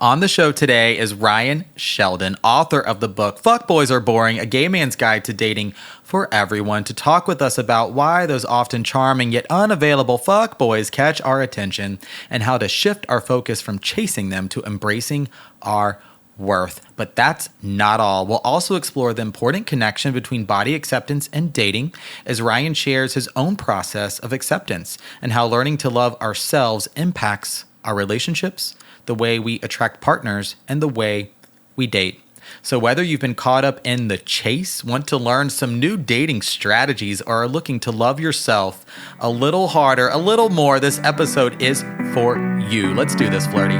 On the show today is Ryan Sheldon, author of the book Fuckboys Are Boring, a gay man's guide to dating for everyone, to talk with us about why those often charming yet unavailable fuckboys catch our attention and how to shift our focus from chasing them to embracing our worth. But that's not all. We'll also explore the important connection between body acceptance and dating as Ryan shares his own process of acceptance and how learning to love ourselves impacts our relationships, the way we attract partners, and the way we date. So whether you've been caught up in the chase, want to learn some new dating strategies, or are looking to love yourself a little harder, a little more, this episode is for you. Let's do this, Flirty.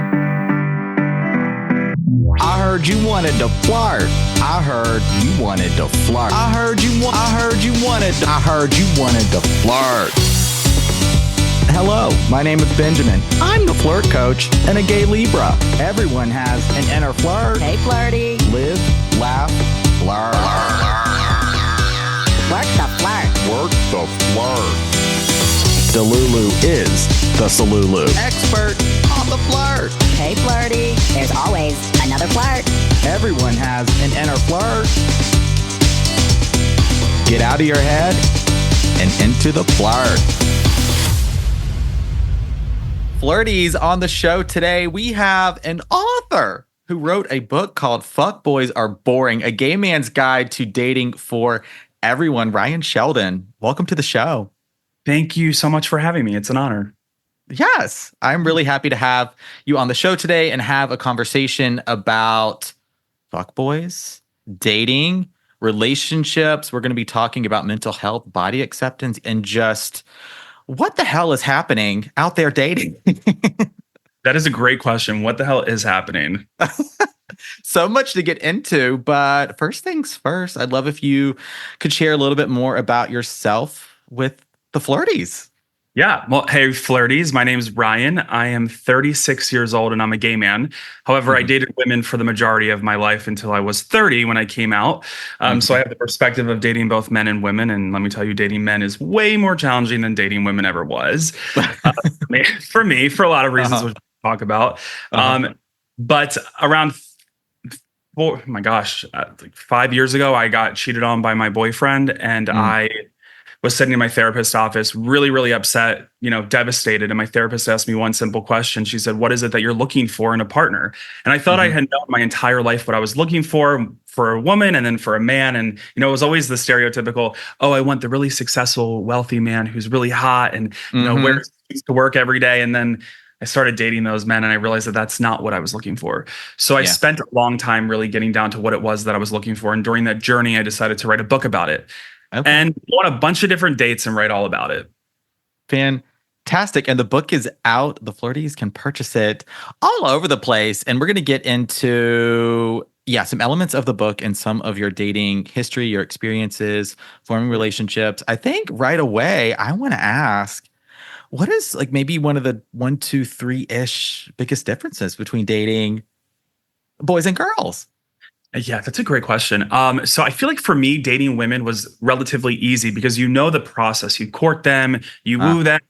I heard you wanted to flirt. I heard you wanted to flirt. I heard you wanted to flirt. Hello, my name is Benjamin. I'm the flirt coach and a gay Libra. Everyone has an inner flirt. Hey, Flirty. Live, laugh, flirt. Work the flirt. Work the flirt. Delulu is the Salulu. Expert on the flirt. Hey, Flirty. There's always another flirt. Everyone has an inner flirt. Get out of your head and into the flirt. Flirties, on the show today, we have an author who wrote a book called Fuckboys Are Boring, a gay man's guide to dating for everyone. Ryan Sheldon, welcome to the show. Thank you so much for having me. It's an honor. Yes, I'm really happy to have you on the show today and have a conversation about fuckboys, dating, relationships. We're going to be talking about mental health, body acceptance, and just what the hell is happening out there dating? That is a great question. What the hell is happening? So much to get into, but first things first, I'd love if you could share a little bit more about yourself with the Flirties. Yeah. Well, hey, Flirties. My name is Ryan. I am 36 years old and I'm a gay man. However, I dated women for the majority of my life until I was 30 when I came out. So I have the perspective of dating both men and women. And let me tell you, dating men is way more challenging than dating women ever was. For me, for a lot of reasons, which we'll talk about. But around, like 5 years ago, I got cheated on by my boyfriend, and I was sitting in my therapist's office, really, really upset, devastated. And my therapist asked me one simple question. She said, "What is it that you're looking for in a partner?" And I thought I had known my entire life what I was looking for a woman and then for a man. And, it was always the stereotypical, oh, I want the really successful, wealthy man who's really hot and, wears suits to work every day. And then I started dating those men and I realized that that's not what I was looking for. So I spent a long time really getting down to what it was that I was looking for. And during that journey, I decided to write a book about it. Okay. And go on a bunch of different dates and write all about it. Fantastic. And the book is out. The Flirties can purchase it all over the place. And we're going to get into, some elements of the book and some of your dating history, your experiences, forming relationships. I think right away, I want to ask, what is like maybe one of the 1, 2, 3-ish biggest differences between dating boys and girls? Yeah, that's a great question. So I feel like for me, dating women was relatively easy because the process. You court them, you woo them,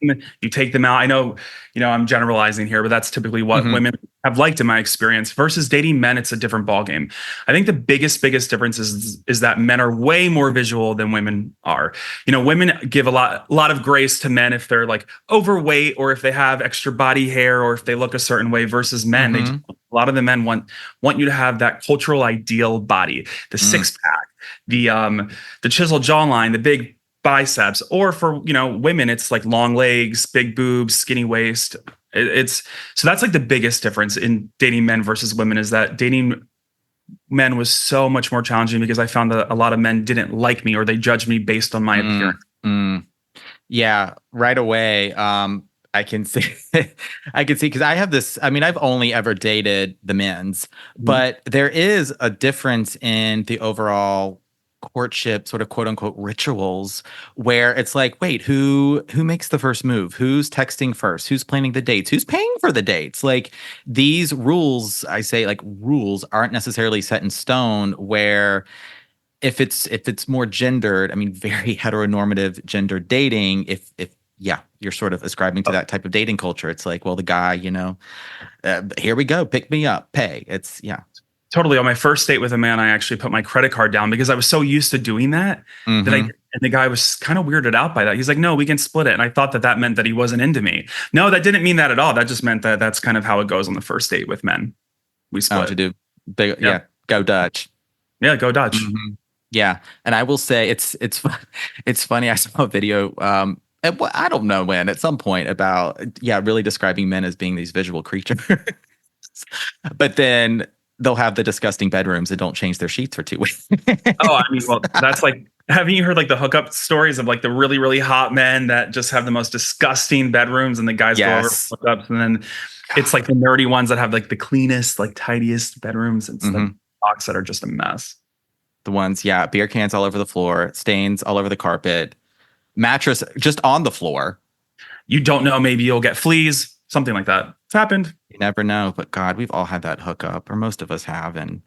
you take them out. I know, I'm generalizing here, but that's typically what women have liked in my experience. Versus dating men, it's a different ballgame. I think the biggest difference is that men are way more visual than women are. Women give a lot of grace to men if they're like overweight or if they have extra body hair or if they look a certain way. Versus men, a lot of the men want you to have that cultural ideal body, the six pack, the chiseled jawline, the big biceps. Or for women, it's like long legs, big boobs, skinny waist. So that's like the biggest difference in dating men versus women, is that dating men was so much more challenging because I found that a lot of men didn't like me or they judged me based on my appearance. Yeah, right away. I can see because I have this, I've only ever dated the men's, but there is a difference in the overall courtship sort of quote unquote rituals where it's like, wait, who makes the first move? Who's texting first? Who's planning the dates? Who's paying for the dates? Like these rules, I say like rules aren't necessarily set in stone where if it's more gendered, very heteronormative gender dating, if yeah, you're sort of ascribing to that type of dating culture. It's like, well, the guy, here we go, pick me up, pay. It's yeah. Totally. On my first date with a man, I actually put my credit card down because I was so used to doing that and the guy was kind of weirded out by that. He's like, no, we can split it. And I thought that meant that he wasn't into me. No, that didn't mean that at all. That just meant that that's kind of how it goes on the first date with men. We split. To do, go Dutch. Yeah, go Dutch. Yeah, and I will say it's funny. I saw a video. I don't know when, at some point, about really describing men as being these visual creatures, but then they'll have the disgusting bedrooms that don't change their sheets for 2 weeks. Oh, I mean, well, that's like, haven't you heard like the hookup stories of like the really, really hot men that just have the most disgusting bedrooms and the guys go over for hookups, and then it's like the nerdy ones that have like the cleanest, like tidiest bedrooms. It's the box that are just a mess. The ones, beer cans all over the floor, stains all over the carpet, mattress just on the floor. You don't know, maybe you'll get fleas, something like that. It's happened. You never know, but God, we've all had that hookup, or most of us have, and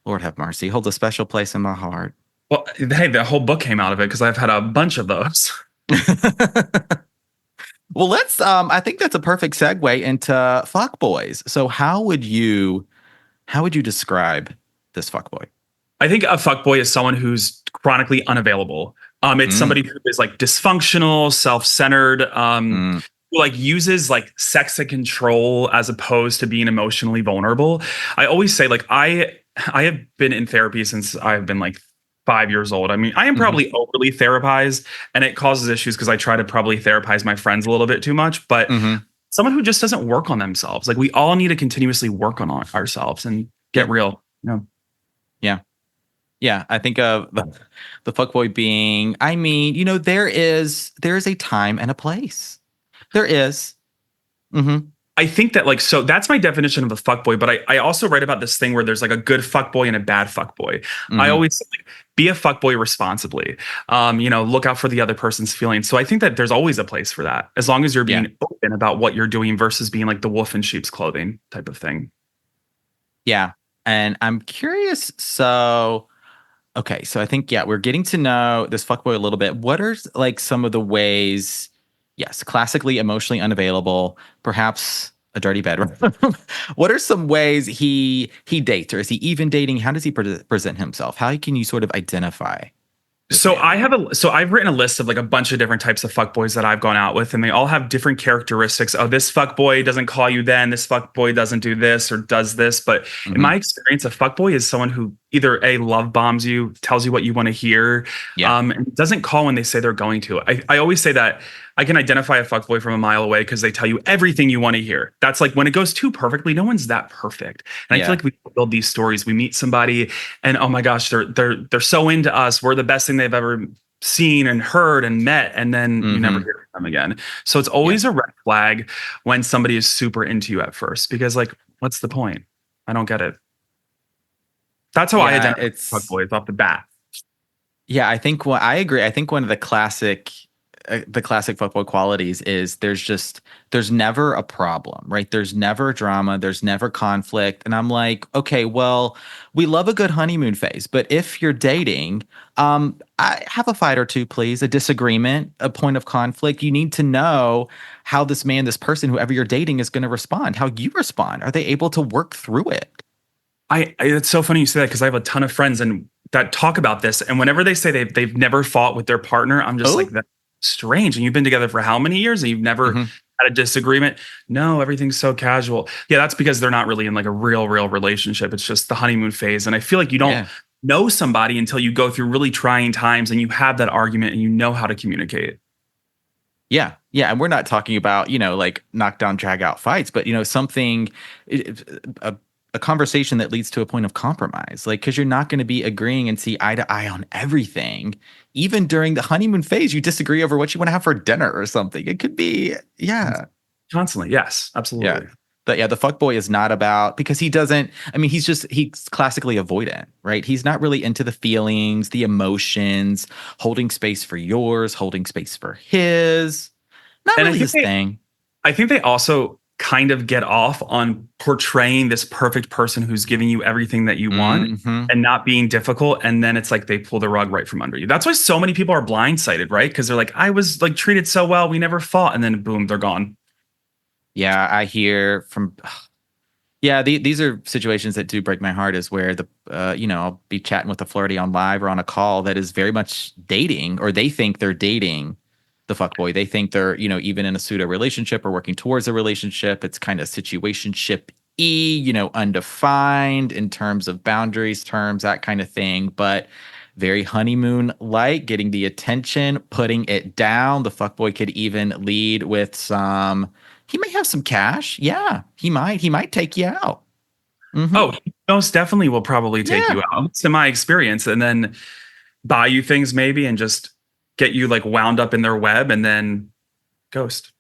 Lord have mercy, holds a special place in my heart. Well, hey, the whole book came out of it because I've had a bunch of those. Well, let's, I think that's a perfect segue into fuckboys. So how would you describe this fuckboy? I think a fuckboy is someone who's chronically unavailable. It's somebody who is like dysfunctional, self-centered, who like uses like sex to control as opposed to being emotionally vulnerable. I always say, like, I have been in therapy since I've been like 5 years old. I mean, I am probably overly therapized, and it causes issues because I try to probably therapize my friends a little bit too much. But someone who just doesn't work on themselves, like, we all need to continuously work on ourselves and get real. Yeah, I think of the fuckboy being, I mean, there is a time and a place. There is. I think that, like, so that's my definition of a fuckboy, but I also write about this thing where there's like a good fuckboy and a bad fuckboy. I always say, like, be a fuckboy responsibly. Look out for the other person's feelings. So I think that there's always a place for that, as long as you're being open about what you're doing versus being like the wolf in sheep's clothing type of thing. Yeah. And I'm curious. So I think, we're getting to know this fuckboy a little bit. What are like some of the ways, classically emotionally unavailable, perhaps a dirty bedroom. What are some ways he dates, or is he even dating? How does he present himself? How can you sort of identify? So I've written a list of like a bunch of different types of fuckboys that I've gone out with, and they all have different characteristics. Oh, this fuckboy doesn't call you then, this fuckboy doesn't do this or does this. But in my experience, a fuckboy is someone who either love bombs you, tells you what you want to hear, and doesn't call when they say they're going to. I always say that I can identify a fuckboy from a mile away because they tell you everything you want to hear. That's like when it goes too perfectly, no one's that perfect. And I feel like we build these stories. We meet somebody and, oh my gosh, they're so into us. We're the best thing they've ever seen and heard and met. And then you never hear from them again. So it's always a red flag when somebody is super into you at first, because like, what's the point? I don't get it. That's how I identify fuckboys off the bat. Yeah, I think I agree. I think one of the classic fuckboy qualities is there's never a problem, right? There's never drama, there's never conflict. And I'm like, okay, well, we love a good honeymoon phase, but if you're dating, I have a fight or two, please, a disagreement, a point of conflict. You need to know how this person, whoever you're dating, is going to respond, how you respond. Are they able to work through it? It's so funny you say that, because I have a ton of friends that talk about this. And whenever they say they've never fought with their partner, I'm just like, that's strange. And you've been together for how many years and you've never had a disagreement? No, everything's so casual. Yeah, that's because they're not really in like a real relationship. It's just the honeymoon phase. And I feel like you don't know somebody until you go through really trying times and you have that argument and you know how to communicate. Yeah. Yeah. And we're not talking about, like knockdown, drag out fights, but, something, a conversation that leads to a point of compromise, like, because you're not going to be agreeing and see eye to eye on everything. Even during the honeymoon phase, you disagree over what you want to have for dinner or something. It could be, constantly. Yes, absolutely. Yeah. But the fuckboy is not about, because he's classically avoidant, right? He's not really into the feelings, the emotions, holding space for yours, holding space for his. Not really his thing. I think they also kind of get off on portraying this perfect person who's giving you everything that you want Mhm. and not being difficult. And then it's like they pull the rug right from under you. That's why so many people are blindsided, right? Because they're like, I was like treated so well. We never fought. And then boom, they're gone. Yeah, I hear from. Yeah, these are situations that do break my heart. Is where I'll be chatting with a flirty on live or on a call that is very much dating, or they think they're dating the fuckboy. They think they're, even in a pseudo relationship or working towards a relationship. It's kind of situationship-y, undefined in terms of boundaries, terms, that kind of thing. But very honeymoon-like, getting the attention, putting it down. The fuckboy could even lead with some. He may have some cash. Yeah, he might. He might take you out. Mm-hmm. Oh, he most definitely will probably take you out. It's in my experience, and then buy you things maybe, and just get you like wound up in their web, and then ghost.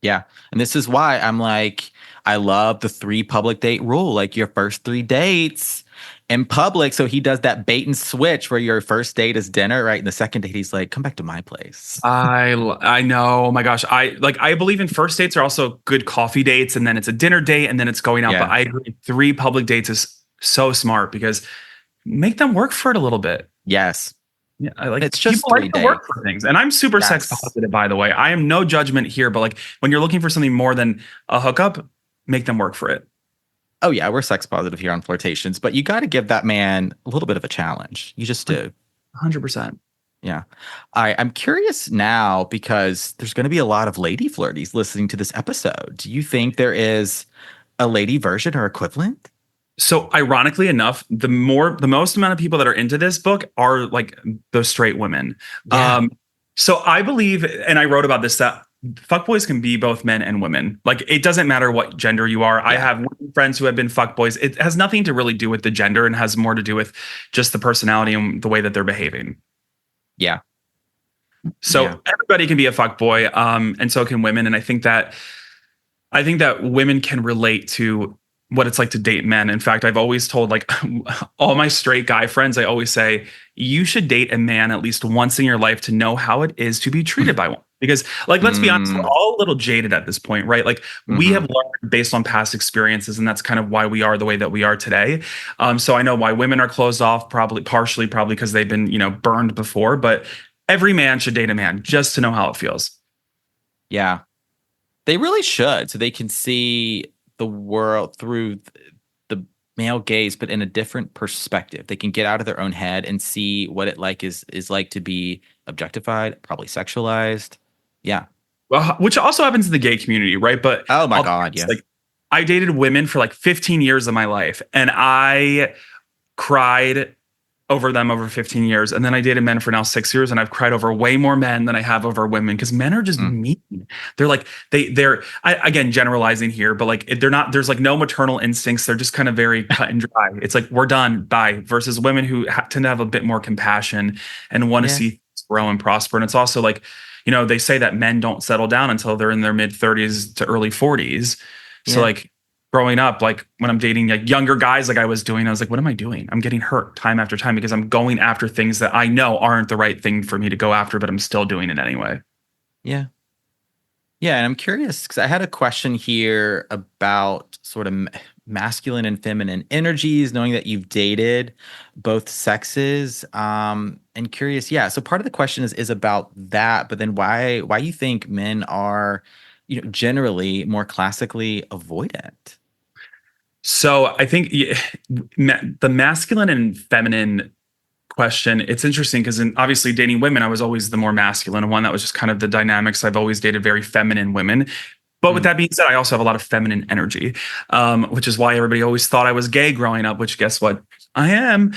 Yeah, and this is why I'm like, I love the 3 public date rule. Like your first 3 dates in public. So he does that bait and switch where your first date is dinner, right? And the second date, he's like, come back to my place. I know. Oh my gosh. I believe in first dates are also good coffee dates, and then it's a dinner date, and then it's going out. Yeah. But I agree, 3 public dates is so smart because make them work for it a little bit. Yes. Yeah, like it's just people 3 like days. to work for things, and I'm super sex positive, by the way. I am no judgment here, but like when you're looking for something more than a hookup, make them work for it. Oh yeah, we're sex positive here on Flirtations, but you got to give that man a little bit of a challenge. You just do. 100%. Yeah. I'm curious now because there's going to be a lot of lady flirties listening to this episode. Do you think there is a lady version or equivalent? So ironically enough, the most amount of people that are into this book are like those straight women. Yeah. So I believe, and I wrote about this, that fuckboys can be both men and women. Like it doesn't matter what gender you are. Yeah. I have friends who have been fuckboys. It has nothing to really do with the gender and has more to do with just the personality and the way that they're behaving. Yeah. So everybody can be a fuckboy, and so can women. And I think that women can relate to what it's like to date men. In fact, I've always told like all my straight guy friends, I always say, you should date a man at least once in your life to know how it is to be treated by one. Because like, let's be honest, we're all a little jaded at this point, right? Like we have learned based on past experiences, and that's kind of why we are the way that we are today. So I know why women are closed off, partially because they've been, burned before, but every man should date a man just to know how it feels. Yeah, they really should. So they can see the world through the male gaze, but in a different perspective. They can get out of their own head and see what it is like to be objectified, probably sexualized. Yeah. Well, which also happens in the gay community, right? But oh my God, yes. Like I dated women for like 15 years of my life, and I cried over them over 15 years. And then I dated men for now 6 years, and I've cried over way more men than I have over women, because men are just mean. They're like, they're again, generalizing here, but like, they're not, there's like no maternal instincts. They're just kind of very cut and dry. It's like, we're done, bye, versus women who tend to have a bit more compassion and want to see things grow and prosper. And it's also like, they say that men don't settle down until they're in their mid 30s to early 40s. So like, growing up, like when I'm dating like younger guys, like I was doing, I was like, what am I doing? I'm getting hurt time after time because I'm going after things that I know aren't the right thing for me to go after, but I'm still doing it anyway. Yeah. Yeah. And I'm curious because I had a question here about sort of masculine and feminine energies, knowing that you've dated both sexes. And curious. Yeah. So part of the question is about that, but then why you think men are, generally more classically avoidant? So I think the masculine and feminine question, it's interesting because in obviously dating women, I was always the more masculine one. That was just kind of the dynamics. I've always dated very feminine women. But with that being said, I also have a lot of feminine energy, which is why everybody always thought I was gay growing up, which guess what? I am.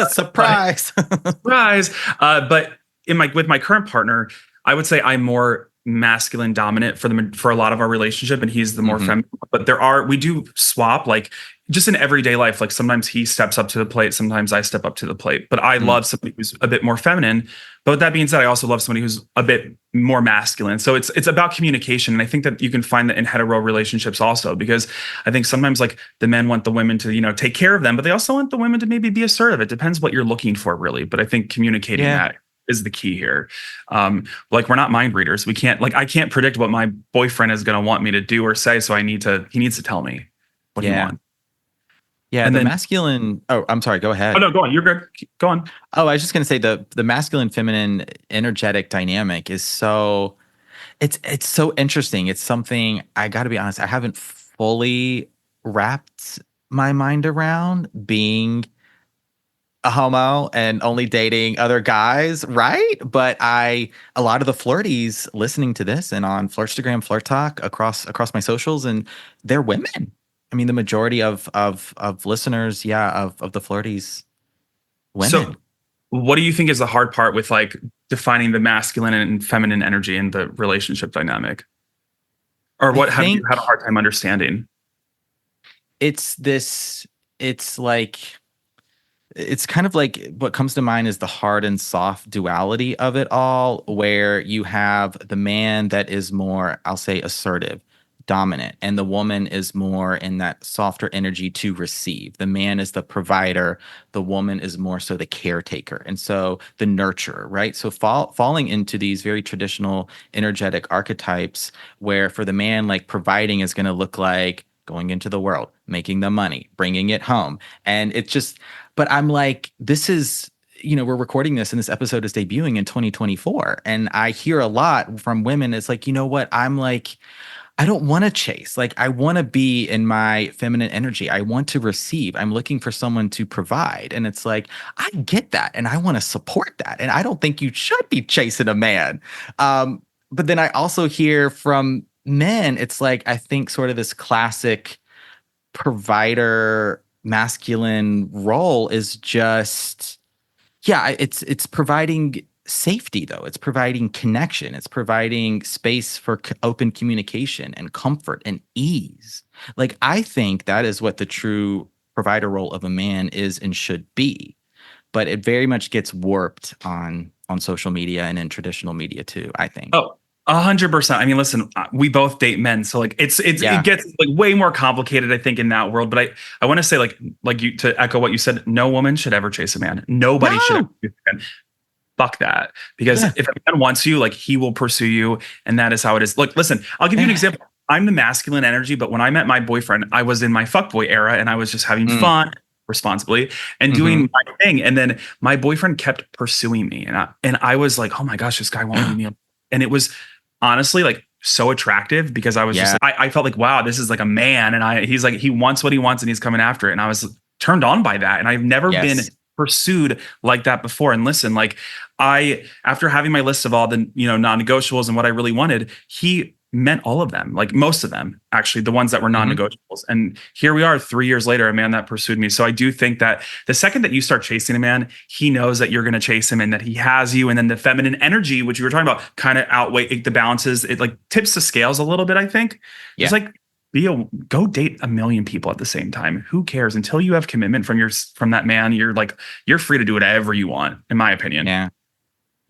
Surprise. Surprise. But with my current partner, I would say I'm more masculine dominant for a lot of our relationship, and he's the more feminine. But we do swap, like just in everyday life. Like sometimes he steps up to the plate, sometimes I step up to the plate. But I love somebody who's a bit more feminine. But with that being said, I also love somebody who's a bit more masculine. So it's about communication, and I think that you can find that in hetero relationships also, because I think sometimes like the men want the women to take care of them, but they also want the women to maybe be assertive. It depends what you're looking for, really. But I think communicating that is the key here. Like we're not mind readers. We can't I can't predict what my boyfriend is going to want me to do or say. So he needs to tell me what he wants. Yeah, and the then, masculine. Oh, I'm sorry. Go ahead. Oh no, go on. You're good. Go on. Oh, I was just gonna say the masculine feminine energetic dynamic is so it's so interesting. It's something I got to be honest. I haven't fully wrapped my mind around being a homo and only dating other guys, right? But a lot of the flirties listening to this and on Flirtstagram, Flirt Talk across my socials, and they're women. I mean, the majority of listeners, of the flirties, women. So, what do you think is the hard part with like defining the masculine and feminine energy in the relationship dynamic, or what have you had a hard time understanding? It's kind of like what comes to mind is the hard and soft duality of it all, where you have the man that is more, I'll say, assertive, dominant, and the woman is more in that softer energy to receive. The man is the provider, the woman is more so the caretaker, and so the nurturer, right? So falling into these very traditional energetic archetypes, where for the man, like providing is going to look like going into the world, making the money, bringing it home, and it's just. But I'm like, this is. We're recording this and this episode is debuting in 2024, and I hear a lot from women. It's like, you know what? I'm like, I don't want to chase. Like, I want to be in my feminine energy. I want to receive. I'm looking for someone to provide. And it's like, I get that. And I want to support that. And I don't think you should be chasing a man. But then I also hear from men, it's like, I think sort of this classic provider masculine role is just, it's providing safety, though. It's providing connection. It's providing space for open communication and comfort and ease. Like, I think that is what the true provider role of a man is and should be. But it very much gets warped on social media and in traditional media too, I think. Oh, 100%. I mean, listen, we both date men, so like it gets like way more complicated, I think, in that world. But I want to say, like you, to echo what you said, no woman should ever chase a man. Nobody should ever chase a man. Fuck that. Because if a man wants you, like, he will pursue you. And that is how it is. Look, listen, I'll give you an example. I'm the masculine energy, but when I met my boyfriend, I was in my fuckboy era and I was just having fun responsibly and doing my thing. And then my boyfriend kept pursuing me. And I was like, oh my gosh, this guy wanted me. And it was honestly like so attractive because I was just, I felt like, wow, this is like a man. And he's like, he wants what he wants and he's coming after it. And I was turned on by that. And I've never been pursued like that before. And listen, like after having my list of all the, non-negotiables and what I really wanted, he meant all of them, like most of them, actually, the ones that were non-negotiables. And here we are 3 years later, a man that pursued me. So I do think that the second that you start chasing a man, he knows that you're going to chase him and that he has you. And then the feminine energy, which you were talking about, kind of outweigh the balances. It like tips the scales a little bit, I think. It's like, go date a million people at the same time. Who cares? Until you have commitment from that man, you're free to do whatever you want, in my opinion.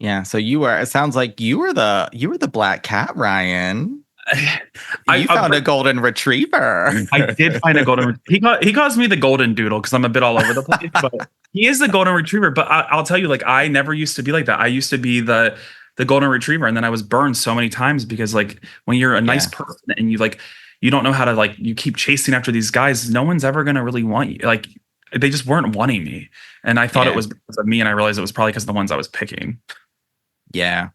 Yeah. So it sounds like you were the black cat, Ryan. You found a golden retriever. I did find a golden retriever. He calls me the golden doodle because I'm a bit all over the place, but he is the golden retriever. But I'll tell you, like, I never used to be like that. I used to be the golden retriever. And then I was burned so many times because, like, when you're a nice person and you don't know how to, like, you keep chasing after these guys, no one's ever going to really want you. Like, they just weren't wanting me. And I thought it was because of me. And I realized it was probably because of the ones I was picking. Yeah.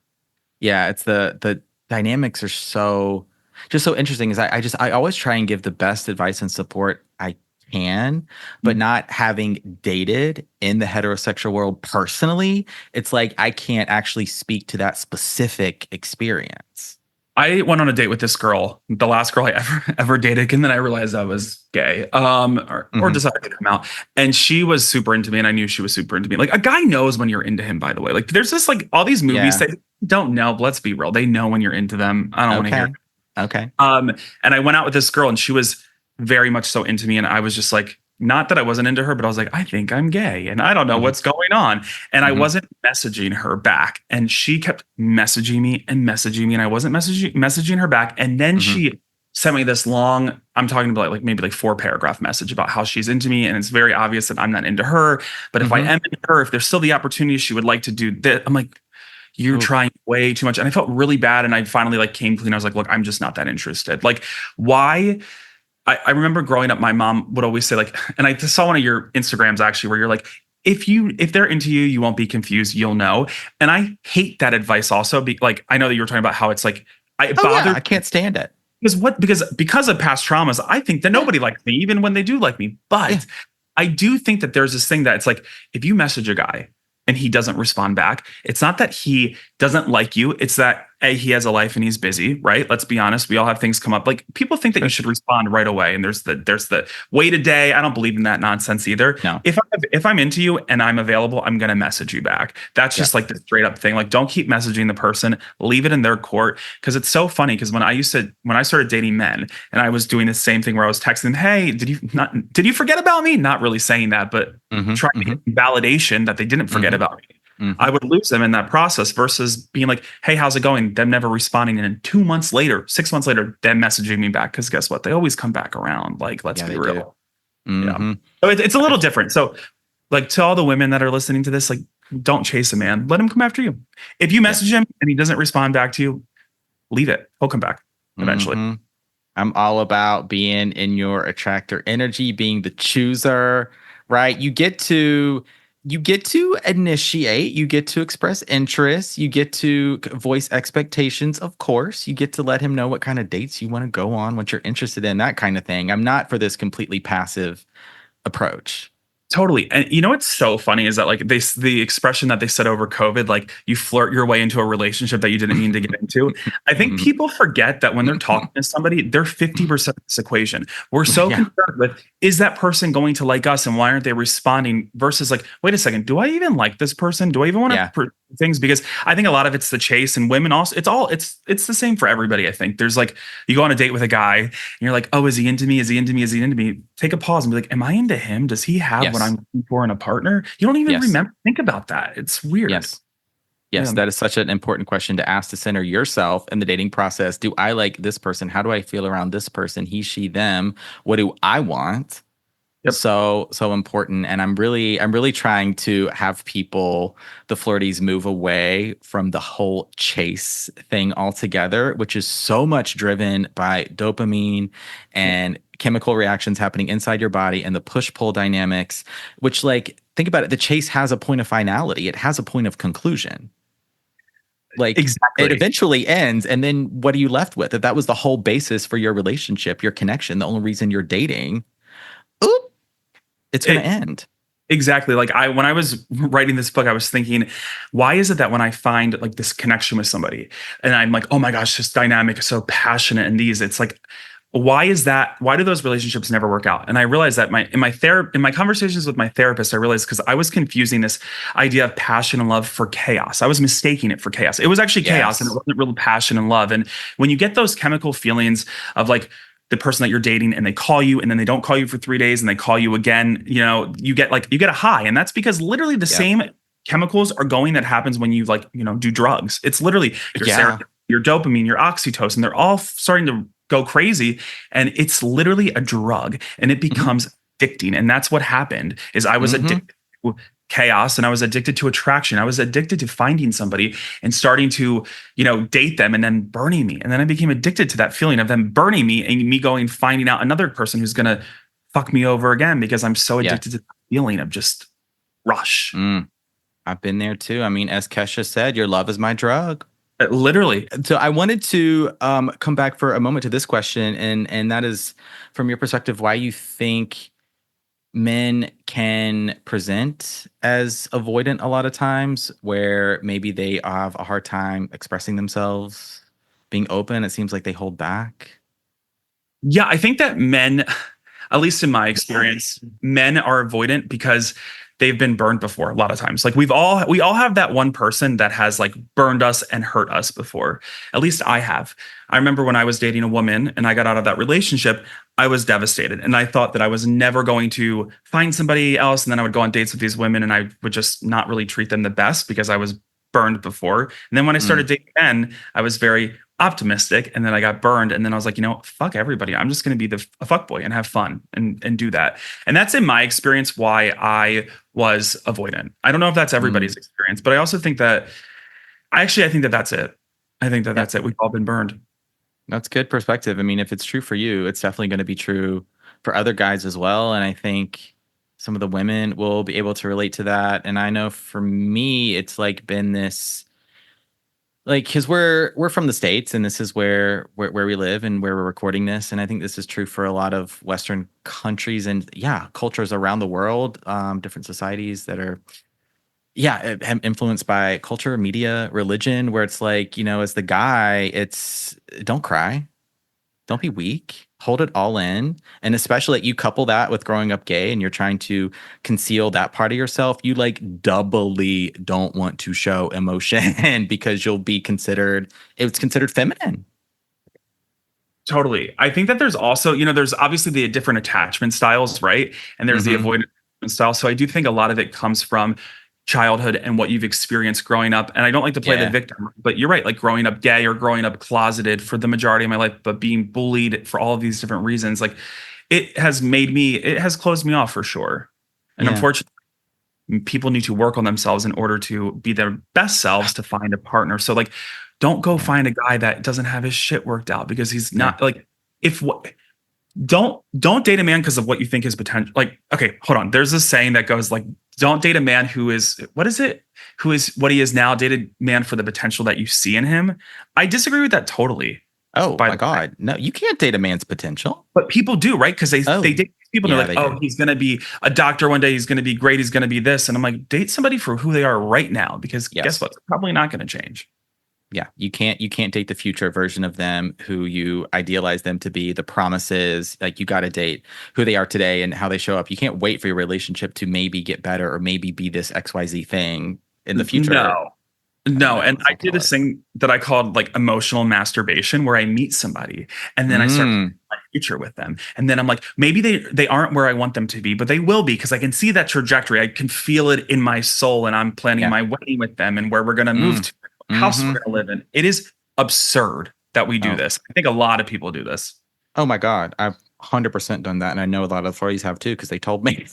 It's the dynamics are so interesting. Is I always try and give the best advice and support I can, but not having dated in the heterosexual world personally, it's like I can't actually speak to that specific experience. I went on a date with this girl, the last girl I ever dated, and then I realized I was gay, or decided to come out. And she was super into me, and I knew she was super into me. Like, a guy knows when you're into him, by the way. Like, there's just like all these movies that don't know, but let's be real. They know when you're into them. I don't want to hear it. Okay. And I went out with this girl, and she was very much so into me, and I was just like, not that I wasn't into her, but I was like, I think I'm gay and I don't know what's going on. And I wasn't messaging her back. And she kept messaging me and I wasn't messaging her back. And then she sent me this long, I'm talking about like maybe like 4-paragraph message about how she's into me. And it's very obvious that I'm not into her. But if I am into her, if there's still the opportunity, she would like to do this. I'm like, you're Oof. trying way too much. And I felt really bad. And I finally like came clean. I was like, look, I'm just not that interested. Like, why? I remember growing up, my mom would always say like, and I saw one of your Instagrams actually where you're like, if they're into you, you won't be confused, you'll know. And I hate that advice also. Like, I know that you were talking about how it's like, it bothers I can't stand it. because of past traumas, I think that nobody likes me, even when they do like me. But Yeah. I do think that there's this thing that it's like, if you message a guy and he doesn't respond back, it's not that he doesn't like you. It's that he has a life and he's busy, right? Let's be honest. We all have things come up. Like people think that you should respond right away. And there's the wait a day. I don't believe in that nonsense either. No. If I'm into you and I'm available, I'm going to message you back. That's just like the straight up thing. Like don't keep messaging the person, leave it in their court. Cause it's so funny. Cause when I started dating men and I was doing the same thing where I was texting them, hey, did you forget about me? Not really saying that, but trying to get validation that they didn't forget about me. I would lose them in that process versus being like, hey, how's it going? Them never responding. And then 2 months later, 6 months later, them messaging me back. Cause guess what? They always come back around. Like, let's be real. Yeah. So it's a little different. So like to all the women that are listening to this, like don't chase a man, let him come after you. If you message him and he doesn't respond back to you, leave it. He'll come back eventually. I'm all about being in your attractor energy, being the chooser, right? You get to initiate, you get to express interest, you get to voice expectations, of course. You get to let him know what kind of dates you want to go on, what you're interested in, that kind of thing. I'm not for this completely passive approach. Totally. And you know what's so funny is that like the expression that they said over COVID, like you flirt your way into a relationship that you didn't mean to get into. I think people forget that when they're talking to somebody, they're 50% of this equation. We're so concerned with, is that person going to like us and why aren't they responding versus like, wait a second, do I even like this person? Do I even want to things? Because I think a lot of it's the chase and women also, it's the same for everybody. I think there's like, you go on a date with a guy and you're like, oh, is he into me? Is he into me? Is he into me? Take a pause and be like, am I into him? Does he have what I'm looking for in a partner? You don't even think about that. It's weird. Yes, that is such an important question to ask to center yourself in the dating process. Do I like this person? How do I feel around this person? He, she, them. What do I want? So important. And I'm really trying to have people, the flirties, move away from the whole chase thing altogether, which is so much driven by dopamine and chemical reactions happening inside your body and the push-pull dynamics, which, like, think about it. The chase has a point of finality. It has a point of conclusion. Like, it eventually ends. And then what are you left with? If that was the whole basis for your relationship, your connection, the only reason you're dating, it's going to end. Exactly. Like when I was writing this book, I was thinking, why is it that when I find like this connection with somebody and I'm like, oh my gosh, this dynamic is so passionate and it's like, why is that? Why do those relationships never work out? And I realized that in my conversations with my therapist, I realized because I was confusing this idea of passion and love for chaos. I was mistaking it for chaos. It was actually chaos and it wasn't real passion and love. And when you get those chemical feelings of like, the person that you're dating and they call you and then they don't call you for 3 days and they call you again, you get a high. And that's because literally the same chemicals are going that happens when you do drugs. It's literally your serotonin, your dopamine, your oxytocin, they're all starting to go crazy. And it's literally a drug and it becomes addicting. And that's what happened is I was addicted to chaos and I was addicted to attraction. I was addicted to finding somebody and starting to, date them and then burning me. And then I became addicted to that feeling of them burning me and me going, finding out another person who's going to fuck me over again because I'm so addicted to the feeling of just rush. I've been there too. I mean, as Kesha said, your love is my drug. Literally. So I wanted to come back for a moment to this question. And that is from your perspective, why you think men can present as avoidant a lot of times, where maybe they have a hard time expressing themselves, being open. It seems like they hold back. Yeah, I think that men, at least in my experience, men are avoidant because they've been burned before a lot of times. Like we all have that one person that has like burned us and hurt us before. At least I have. I remember when I was dating a woman and I got out of that relationship, I was devastated. And I thought that I was never going to find somebody else. And then I would go on dates with these women and I would just not really treat them the best because I was burned before. And then when I started dating men, I was very optimistic. And then I got burned. And then I was like, fuck everybody. I'm just going to be a fuckboy and have fun and do that. And that's in my experience why I was avoidant. I don't know if that's everybody's experience, but I also think that I think that that's it. I think that that's it. We've all been burned. That's good perspective. I mean, if it's true for you, it's definitely going to be true for other guys as well. And I think some of the women will be able to relate to that. And I know for me, it's like been this, like, because we're from the States, and this is where we live and where we're recording this. And I think this is true for a lot of Western countries and cultures around the world, different societies that are influenced by culture, media, religion, where it's like, as the guy, it's don't cry. Don't be weak. Hold it all in. And especially you couple that with growing up gay and you're trying to conceal that part of yourself, you like doubly don't want to show emotion because you'll be considered feminine. Totally. I think that there's also, there's obviously the different attachment styles, right? And there's the avoidant style. So I do think a lot of it comes from childhood and what you've experienced growing up. And I don't like to play the victim, but you're right, like growing up gay or growing up closeted for the majority of my life, but being bullied for all of these different reasons, like it has closed me off for sure. And unfortunately, people need to work on themselves in order to be their best selves to find a partner. So like, don't go find a guy that doesn't have his shit worked out because he's not like, don't date a man because of what you think his potential. Like, okay, hold on. There's this saying that goes like, don't date a man who is what he is now. Date a man for the potential that you see in him. I disagree with that totally. Oh my God. No, you can't date a man's potential. But people do, right? Because they date people and they're like, he's going to be a doctor one day. He's going to be great. He's going to be this. And I'm like, date somebody for who they are right now, because guess what? They're probably not going to change. Yeah, you can't date the future version of them who you idealize them to be, the promises. Like, you got to date who they are today and how they show up. You can't wait for your relationship to maybe get better or maybe be this XYZ thing in the future. No. And I did this thing that I called like emotional masturbation, where I meet somebody and then I start my future with them. And then I'm like, maybe they aren't where I want them to be, but they will be, because I can see that trajectory. I can feel it in my soul, and I'm planning my wedding with them and where we're going to move to. House we're going to live in. It is absurd that we do this. I think a lot of people do this. Oh my God. I've 100% done that. And I know a lot of authorities have too, because they told me.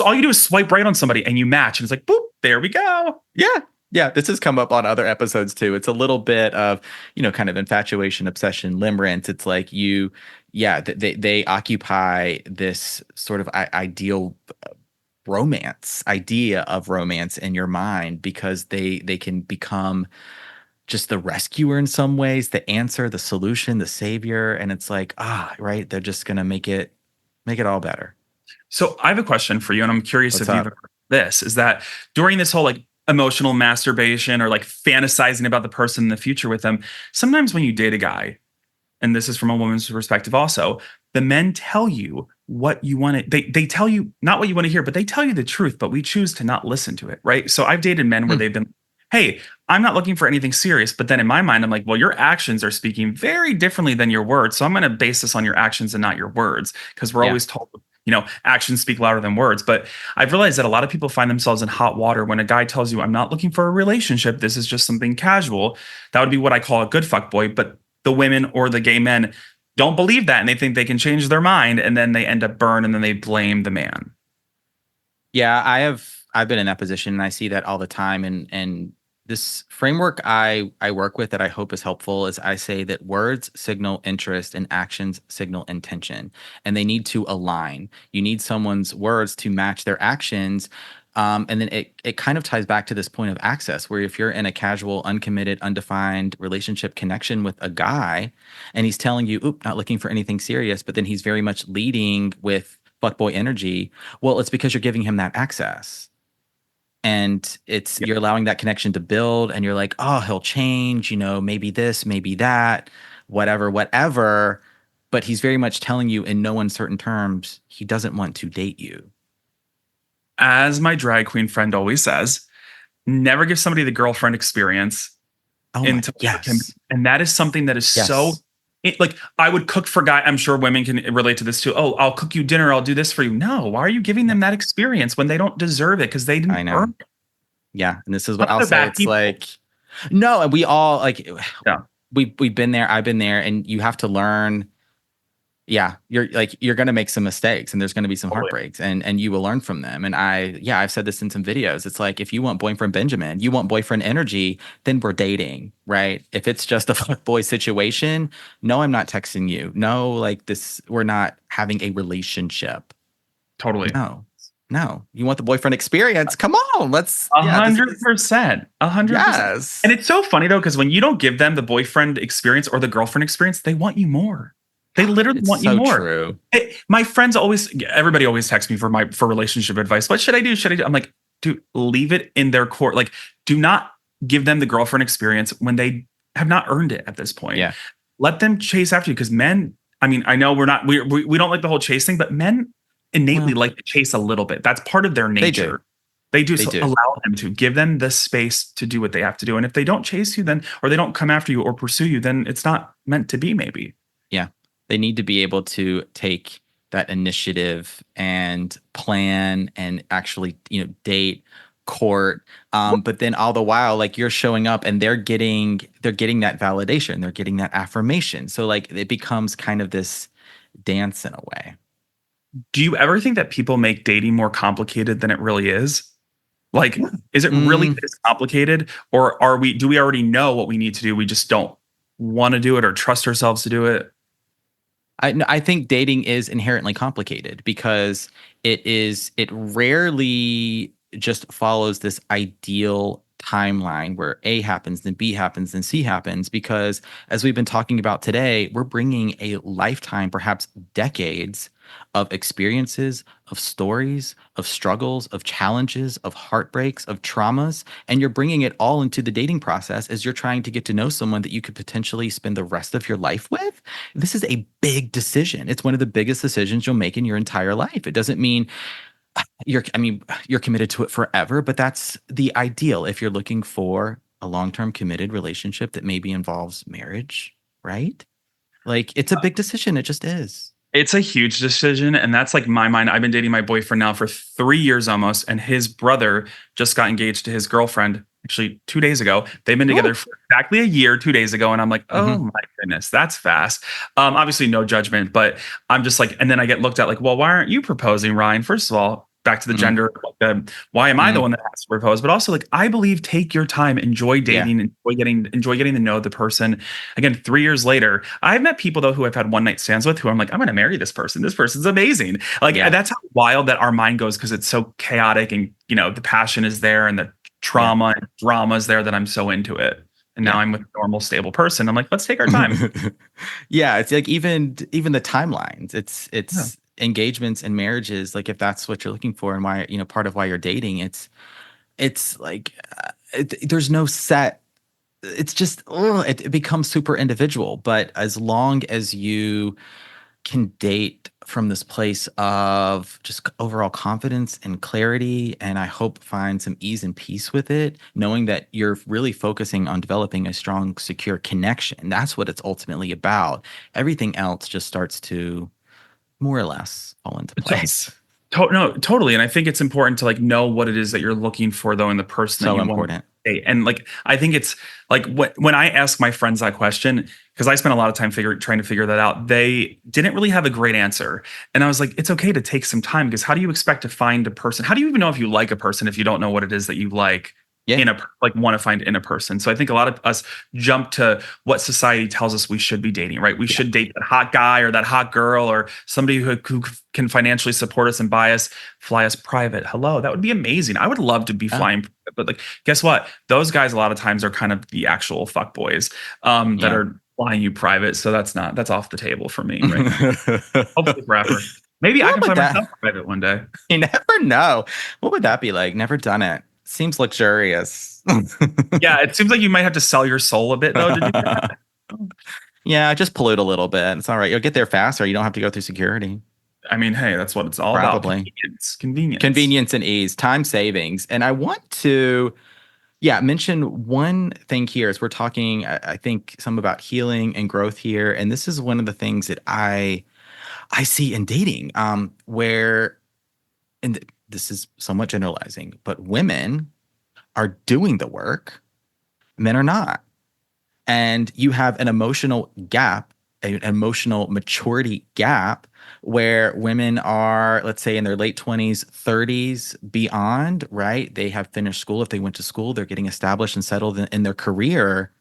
All you do is swipe right on somebody and you match. And it's like, boop, there we go. Yeah. Yeah. This has come up on other episodes too. It's a little bit of, kind of infatuation, obsession, limerence. It's like they occupy this sort of idea of romance in your mind, because they can become just the rescuer in some ways, the answer, the solution, the savior. And it's like, right, they're just gonna make it all better. So I have a question for you, and I'm curious if you've heard this, is that during this whole like emotional masturbation or like fantasizing about the person in the future with them, sometimes when you date a guy, and this is from a woman's perspective also, the men tell you what you want to, they tell you not what you want to hear, but they tell you the truth, but we choose to not listen to it, right? So I've dated men where they've been, hey, I'm not looking for anything serious. But then in my mind, I'm like, well, your actions are speaking very differently than your words. So I'm going to base this on your actions and not your words, because we're always told, actions speak louder than words. But I've realized that a lot of people find themselves in hot water when a guy tells you, I'm not looking for a relationship. This is just something casual. That would be what I call a good fuckboy. But the women or the gay men don't believe that, and they think they can change their mind, and then they end up burned, and then they blame the man. Yeah, I've been in that position, and I see that all the time. And this framework I work with that I hope is helpful is, I say that words signal interest and actions signal intention, and they need to align. You need someone's words to match their actions. And then it kind of ties back to this point of access, where if you're in a casual, uncommitted, undefined relationship connection with a guy, and he's telling you, not looking for anything serious, but then he's very much leading with fuckboy energy, well, it's because you're giving him that access. And you're allowing that connection to build, and you're like, oh, he'll change, maybe this, maybe that, whatever. But he's very much telling you in no uncertain terms, he doesn't want to date you. As my drag queen friend always says, never give somebody the girlfriend experience. Yes. And that is something that is so, like, I would cook for guy. I'm sure women can relate to this too. Oh, I'll cook you dinner. I'll do this for you. No, why are you giving them that experience when they don't deserve it? Because they didn't earn it. Yeah. And this is what I'll say. It's like, no, and we all we've been there. I've been there, and you have to learn Yeah, you're going to make some mistakes and there's going to be some Totally. heartbreaks and you will learn from them. And I've said this in some videos. It's like if you want boyfriend Benjamin, you want boyfriend energy, then we're dating, right? If it's just a fuckboy situation, no, I'm not texting you. No, like this, we're not having a relationship. Totally. No. No. You want the boyfriend experience? Come on, let's A yeah, this is 100%. 100%. And yes. it's so funny though, because when you don't give them the boyfriend experience or the girlfriend experience, they want you more. They literally It's want you so more. true. My friends everybody always texts me for relationship advice. What should I do? Should I do? I'm like, dude, leave it in their court. Like, do not give them the girlfriend experience when they have not earned it at this point. Yeah. Let them chase after you because men. I mean, I know we don't like the whole chase thing, but men innately like to chase a little bit. That's part of their nature. They do. So allow them to give them the space to do what they have to do. And if they don't chase you, then or they don't come after you or pursue you, then it's not meant to be. Maybe. Yeah. They need to be able to take that initiative and plan and actually, date, court. But then all the while, like you're showing up and they're getting that validation. They're getting that affirmation. So like it becomes kind of this dance in a way. Do you ever think that people make dating more complicated than it really is? Like, is it really this complicated? Or do we already know what we need to do? We just don't want to do it or trust ourselves to do it? I think dating is inherently complicated because it rarely just follows this ideal timeline where A happens, then B happens, then C happens, because as we've been talking about today, we're bringing a lifetime, perhaps decades of experiences, of stories, of struggles, of challenges, of heartbreaks, of traumas, and you're bringing it all into the dating process as you're trying to get to know someone that you could potentially spend the rest of your life with. This is a big decision. It's one of the biggest decisions you'll make in your entire life. It doesn't mean you're committed to it forever, but that's the ideal if you're looking for a long-term committed relationship that maybe involves marriage, right? Like it's a big decision. It just is. It's a huge decision. And that's like my mind. I've been dating my boyfriend now for 3 years almost. And his brother just got engaged to his girlfriend actually 2 days ago. They've been together for exactly a year, 2 days ago. And I'm like, oh my goodness, that's fast. Obviously no judgment, but I'm just like, and then I get looked at like, well, why aren't you proposing, Ryan? First of all, back to the gender, why am I the one that has to propose? But also like, I believe take your time, enjoy dating, enjoy getting to know the person. Again, 3 years later, I've met people though who I've had one night stands with who I'm like, I'm going to marry this person. This person's amazing. Like that's how wild that our mind goes because it's so chaotic and the passion is there and the trauma and drama is there that I'm so into it. And now I'm with a normal, stable person. I'm like, let's take our time. It's like even the timelines. It's engagements and marriages, like if that's what you're looking for and why part of why you're dating, it's like there's no set, it's just it becomes super individual. But as long as you can date from this place of just overall confidence and clarity, and I hope find some ease and peace with it, knowing that you're really focusing on developing a strong, secure connection, that's what it's ultimately about. Everything else just starts to more or less fall into place. No, totally. And I think it's important to like know what it is that you're looking for though in the person that you want to date. And like I think it's like when I ask my friends that question, because I spent a lot of time trying to figure that out, they didn't really have a great answer. And I was like, it's okay to take some time because how do you expect to find a person? How do you even know if you like a person if you don't know what it is that you like? Want to find in a person. So I think a lot of us jump to what society tells us we should be dating, right? We should date that hot guy or that hot girl or somebody who can financially support us and fly us private. Hello, that would be amazing. I would love to be flying private, but like, guess what? Those guys a lot of times are kind of the actual fuck boys that are flying you private. So that's off the table for me. Right? Hopefully forever. Maybe I can fly myself private one day. You never know. What would that be like? Never done it. Seems luxurious. Yeah, it seems like you might have to sell your soul a bit, though, to do that. Yeah, just pollute a little bit. It's all right. You'll get there faster. You don't have to go through security. I mean, hey, that's what it's all about. Convenience and ease, time savings. And I want to, mention one thing here as we're talking, I think some about healing and growth here. And this is one of the things that I see in dating where, and this is somewhat generalizing, but women are doing the work, men are not. And you have an emotional gap an emotional maturity gap where women are, let's say, in their late 20s, 30s, beyond, right? They have finished school. If they went to school, they're getting established and settled in their career.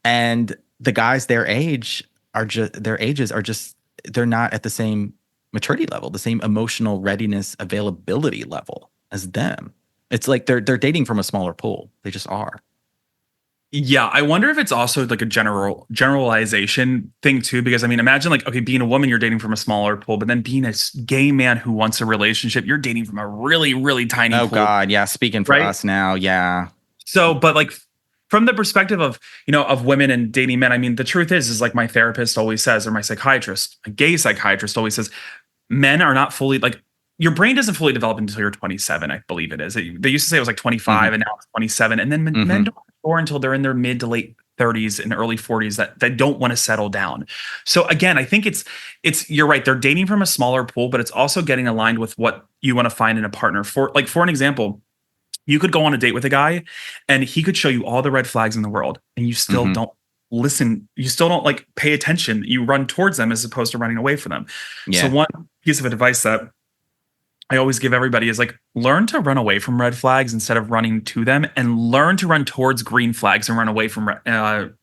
And the guys their ages are just, they're not at the same maturity level, the same emotional readiness, availability level as them. It's like they're dating from a smaller pool. They just are. Yeah, I wonder if it's also like a generalization thing too, because I mean, imagine like, okay, being a woman, you're dating from a smaller pool, but then being a gay man who wants a relationship, you're dating from a really, really tiny Oh pool, God, yeah. Speaking for right? us now, yeah. So, but like from the perspective of, of women and dating men, I mean, the truth is like my therapist always says, or my psychiatrist, a gay psychiatrist always says, men are not fully like, your brain doesn't fully develop until you're 27, I believe it is. They used to say it was like 25 and now it's 27. And then men don't mature until they're in their mid to late 30s and early 40s that don't want to settle down. So again, I think it's you're right. They're dating from a smaller pool, but it's also getting aligned with what you want to find in a partner. For an example, you could go on a date with a guy and he could show you all the red flags in the world and you still don't listen. You still don't like pay attention. You run towards them as opposed to running away from them. Yeah. So one piece of advice that I always give everybody is like, learn to run away from red flags instead of running to them, and learn to run towards green flags and run away from, learn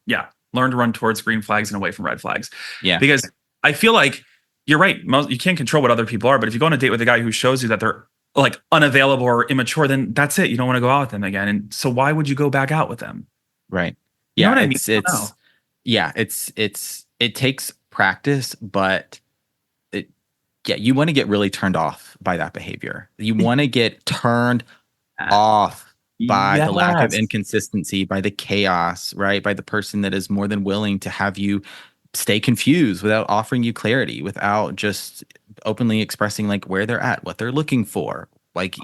to run towards green flags and away from red flags. Yeah. Because I feel like you're right. You can't control what other people are, but if you go on a date with a guy who shows you that they're like unavailable or immature, then that's it. You don't want to go out with them again. And so why would you go back out with them? Right. You know Yeah. what I mean? It takes practice, but you want to get really turned off by that behavior. You want to get turned off by the lack of inconsistency, by the chaos, right? By the person that is more than willing to have you stay confused without offering you clarity, without just openly expressing like where they're at, what they're looking for. Like,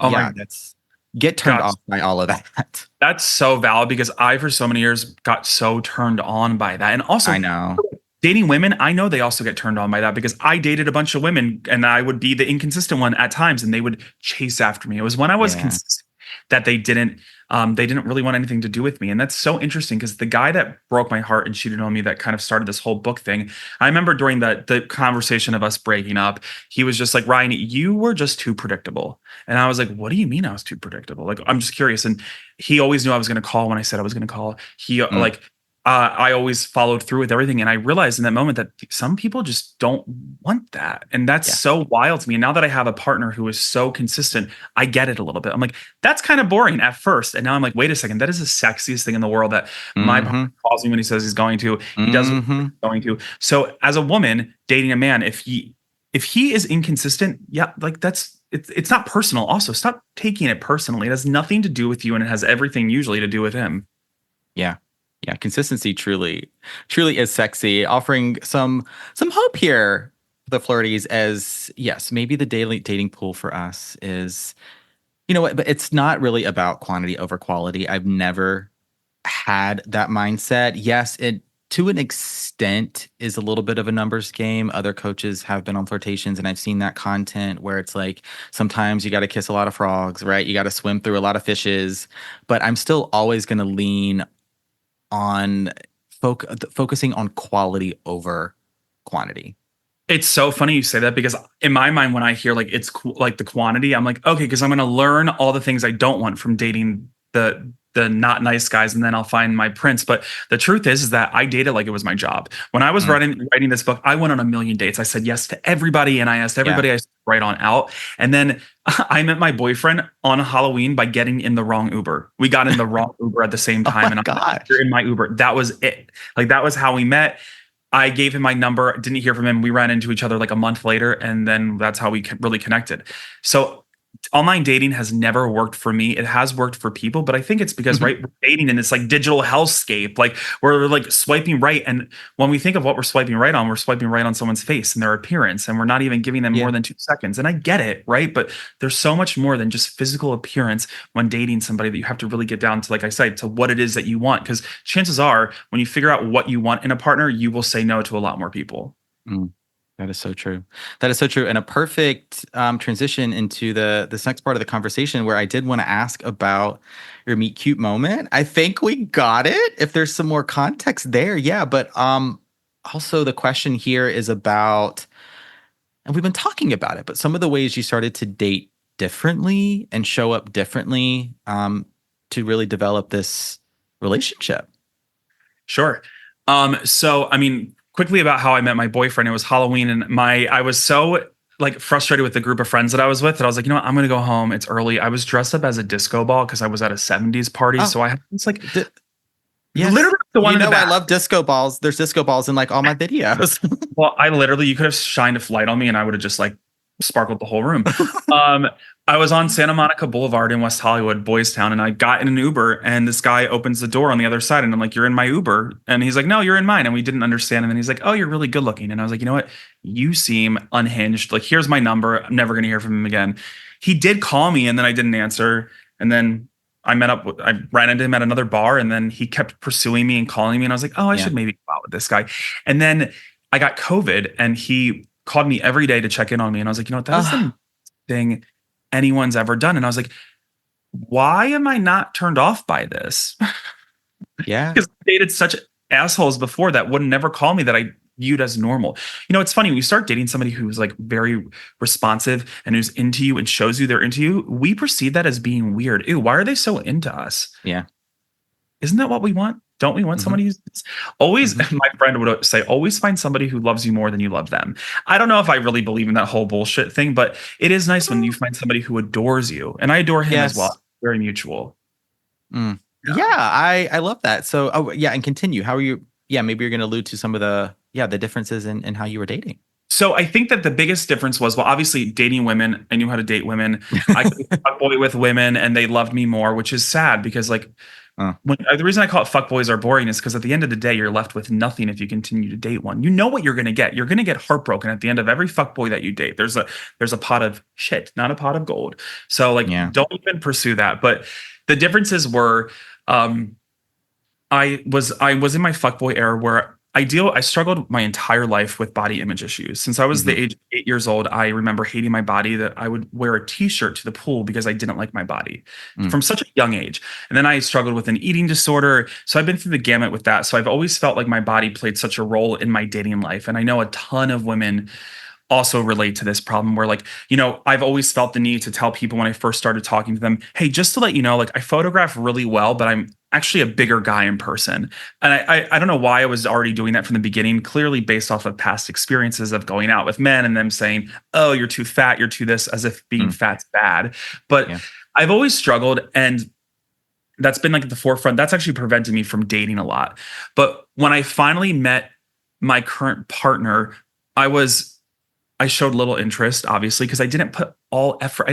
get turned off by all of that. That's so valid because I, for so many years, got so turned on by that. And also, I know. Dating women, I know they also get turned on by that because I dated a bunch of women and I would be the inconsistent one at times and they would chase after me. It was when I was consistent that they didn't really want anything to do with me. And that's so interesting because the guy that broke my heart and cheated on me that kind of started this whole book thing, I remember during the conversation of us breaking up, he was just like, Ryan, you were just too predictable. And I was like, what do you mean I was too predictable? Like, I'm just curious. And he always knew I was going to call when I said I was going to call. He I always followed through with everything. And I realized in that moment that some people just don't want that. And that's so wild to me. And now that I have a partner who is so consistent, I get it a little bit. I'm like, that's kind of boring at first. And now I'm like, wait a second, that is the sexiest thing in the world that my partner calls me when he says he's going to. He does what he's going to. So as a woman dating a man, if he is inconsistent, like it's not personal. Also, stop taking it personally. It has nothing to do with you and it has everything usually to do with him. Yeah. Yeah, consistency truly is sexy. Offering some hope here for the flirties as, yes, maybe the daily dating pool for us is, you know what, but it's not really about quantity over quality. I've never had that mindset. Yes, it to an extent is a little bit of a numbers game. Other coaches have been on flirtations and I've seen that content where it's like sometimes you got to kiss a lot of frogs, right? You got to swim through a lot of fishes, but I'm still always going to lean on focusing on quality over quantity. It's so funny you say that because in my mind, when I hear like it's like the quantity, I'm like, okay, because I'm going to learn all the things I don't want from dating the not nice guys, and then I'll find my prince. But the truth is that I dated like it was my job. When I was writing this book, I went on a million dates. I said yes to everybody, and I asked everybody I right on out. And then I met my boyfriend on Halloween by getting in the wrong Uber. We got in the wrong Uber at the same time, and you're in my Uber. That was it. Like that was how we met. I gave him my number, didn't hear from him. We ran into each other like a month later, and then that's how we really connected. So online dating has never worked for me. It has worked for people, but I think it's because right, we're dating in this like digital hellscape. Like we're like swiping right, and when we think of what we're swiping right on, we're swiping right on someone's face and their appearance, and we're not even giving them more than 2 seconds. And I get it, right? But there's so much more than just physical appearance when dating somebody that you have to really get down to, like I said, to what it is that you want. Because chances are, when you figure out what you want in a partner, you will say no to a lot more people. That is so true. That is so true. And a perfect transition into this next part of the conversation where I did want to ask about your meet cute moment. I think we got it. If there's some more context there, yeah. But also the question here is about, and we've been talking about it, but some of the ways you started to date differently and show up differently to really develop this relationship. Sure. So I mean, quickly about how I met my boyfriend. It was Halloween, and I was so like frustrated with the group of friends that I was with that I was like, you know what, I'm gonna go home. It's early. I was dressed up as a disco ball because I was at a 70s party. Oh, So I had it's like yes. literally the one You in the know, I back. love disco balls. There's disco balls in like all my videos. Well, I literally, you could have shined a light on me and I would have just like sparkled the whole room. I was on Santa Monica Boulevard in West Hollywood, Boys Town, and I got in an Uber and this guy opens the door on the other side and I'm like, you're in my Uber. And he's like, no, you're in mine. And we didn't understand. And then he's like, oh, you're really good looking. And I was like, you know what? You seem unhinged. Like, here's my number. I'm never going to hear from him again. He did call me and then I didn't answer. And then I ran into him at another bar and then he kept pursuing me and calling me. And I was like, oh, I should maybe go out with this guy. And then I got COVID and he called me every day to check in on me. And I was like, you know what? That's the thing anyone's ever done. And I was like, why am I not turned off by this? Yeah. Because I dated such assholes before that would never call me that I viewed as normal. You know, it's funny when you start dating somebody who's like very responsive and who's into you and shows you they're into you, we perceive that as being weird. Ew, why are they so into us? Yeah. Isn't that what we want? Don't we want somebody who's always, my friend would say, always find somebody who loves you more than you love them. I don't know if I really believe in that whole bullshit thing, but it is nice when you find somebody who adores you. And I adore him as well. Very mutual. Yeah, I love that. So, and continue. How are you? Yeah, maybe you're going to allude to some of the differences in how you were dating. So I think that the biggest difference was, well, obviously dating women. I knew how to date women. I could fuckboy with women and they loved me more, which is sad because like, the reason I call it fuckboys are boring is because at the end of the day, you're left with nothing if you continue to date one. You know what you're going to get. You're going to get heartbroken at the end of every fuckboy that you date. There's a pot of shit, not a pot of gold. So like, don't even pursue that. But the differences were, I was in my fuckboy era where I struggled my entire life with body image issues. Since I was the age of 8 years old, I remember hating my body, that I would wear a t-shirt to the pool because I didn't like my body from such a young age. And then I struggled with an eating disorder. So I've been through the gamut with that. So I've always felt like my body played such a role in my dating life. And I know a ton of women also relate to this problem where like, you know, I've always felt the need to tell people when I first started talking to them, hey, just to let you know, like I photograph really well, but I'm actually a bigger guy in person. And I don't know why I was already doing that from the beginning, clearly based off of past experiences of going out with men and them saying, oh, you're too fat, you're too this, as if being fat's bad. But I've always struggled, and that's been like at the forefront. That's actually prevented me from dating a lot. But when I finally met my current partner, I showed little interest, obviously, because I didn't put all effort.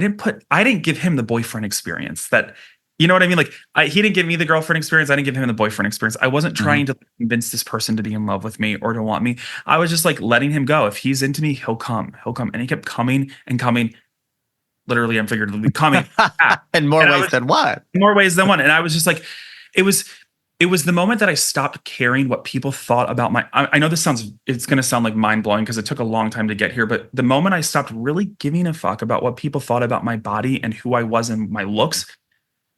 I didn't give him the boyfriend experience that, you know what I mean? Like he didn't give me the girlfriend experience. I didn't give him the boyfriend experience. I wasn't trying to convince this person to be in love with me or to want me. I was just like letting him go. If he's into me, he'll come. And he kept coming and coming, literally and figuratively coming. In more ways than one. More ways than one. And I was just like, it was the moment that I stopped caring what people thought about I know it's going to sound like mind blowing because it took a long time to get here, but the moment I stopped really giving a fuck about what people thought about my body and who I was and my looks,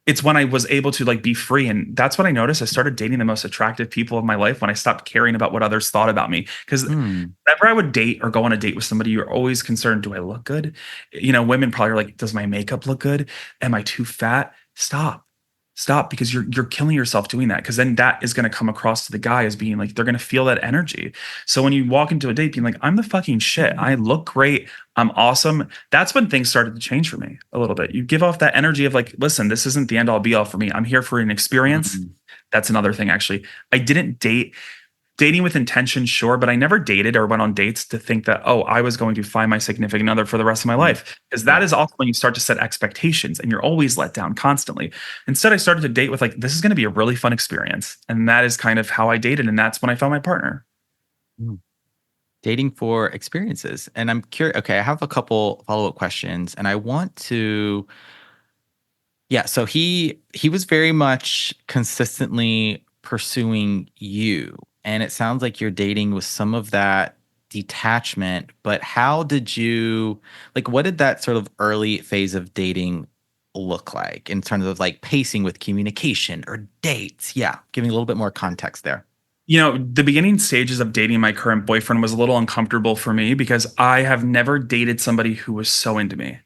it's when I was able to like be free. And that's what I noticed. I started dating the most attractive people of my life when I stopped caring about what others thought about me. Because whenever I would date or go on a date with somebody, you're always concerned, do I look good? You know, women probably are like, does my makeup look good? Am I too fat? Stop, because you're killing yourself doing that, because then that is going to come across to the guy as being like, they're going to feel that energy. So when you walk into a date being like, I'm the fucking shit, I look great, I'm awesome, that's when things started to change for me a little bit. You give off that energy of like, listen, this isn't the end all be all for me. I'm here for an experience. That's another thing, actually. I didn't dating with intention, sure, but I never dated or went on dates to think that, oh, I was going to find my significant other for the rest of my life. Because that is also when you start to set expectations and you're always let down constantly. Instead, I started to date with like, this is going to be a really fun experience. And that is kind of how I dated. And that's when I found my partner. Dating for experiences. And I'm curious. Okay, I have a couple follow-up questions and I want to, so he was very much consistently pursuing you. And it sounds like you're dating with some of that detachment, but how did you, like, what did that sort of early phase of dating look like in terms of like pacing with communication or dates? Yeah, giving a little bit more context there. The beginning stages of dating my current boyfriend was a little uncomfortable for me because I have never dated somebody who was so into me.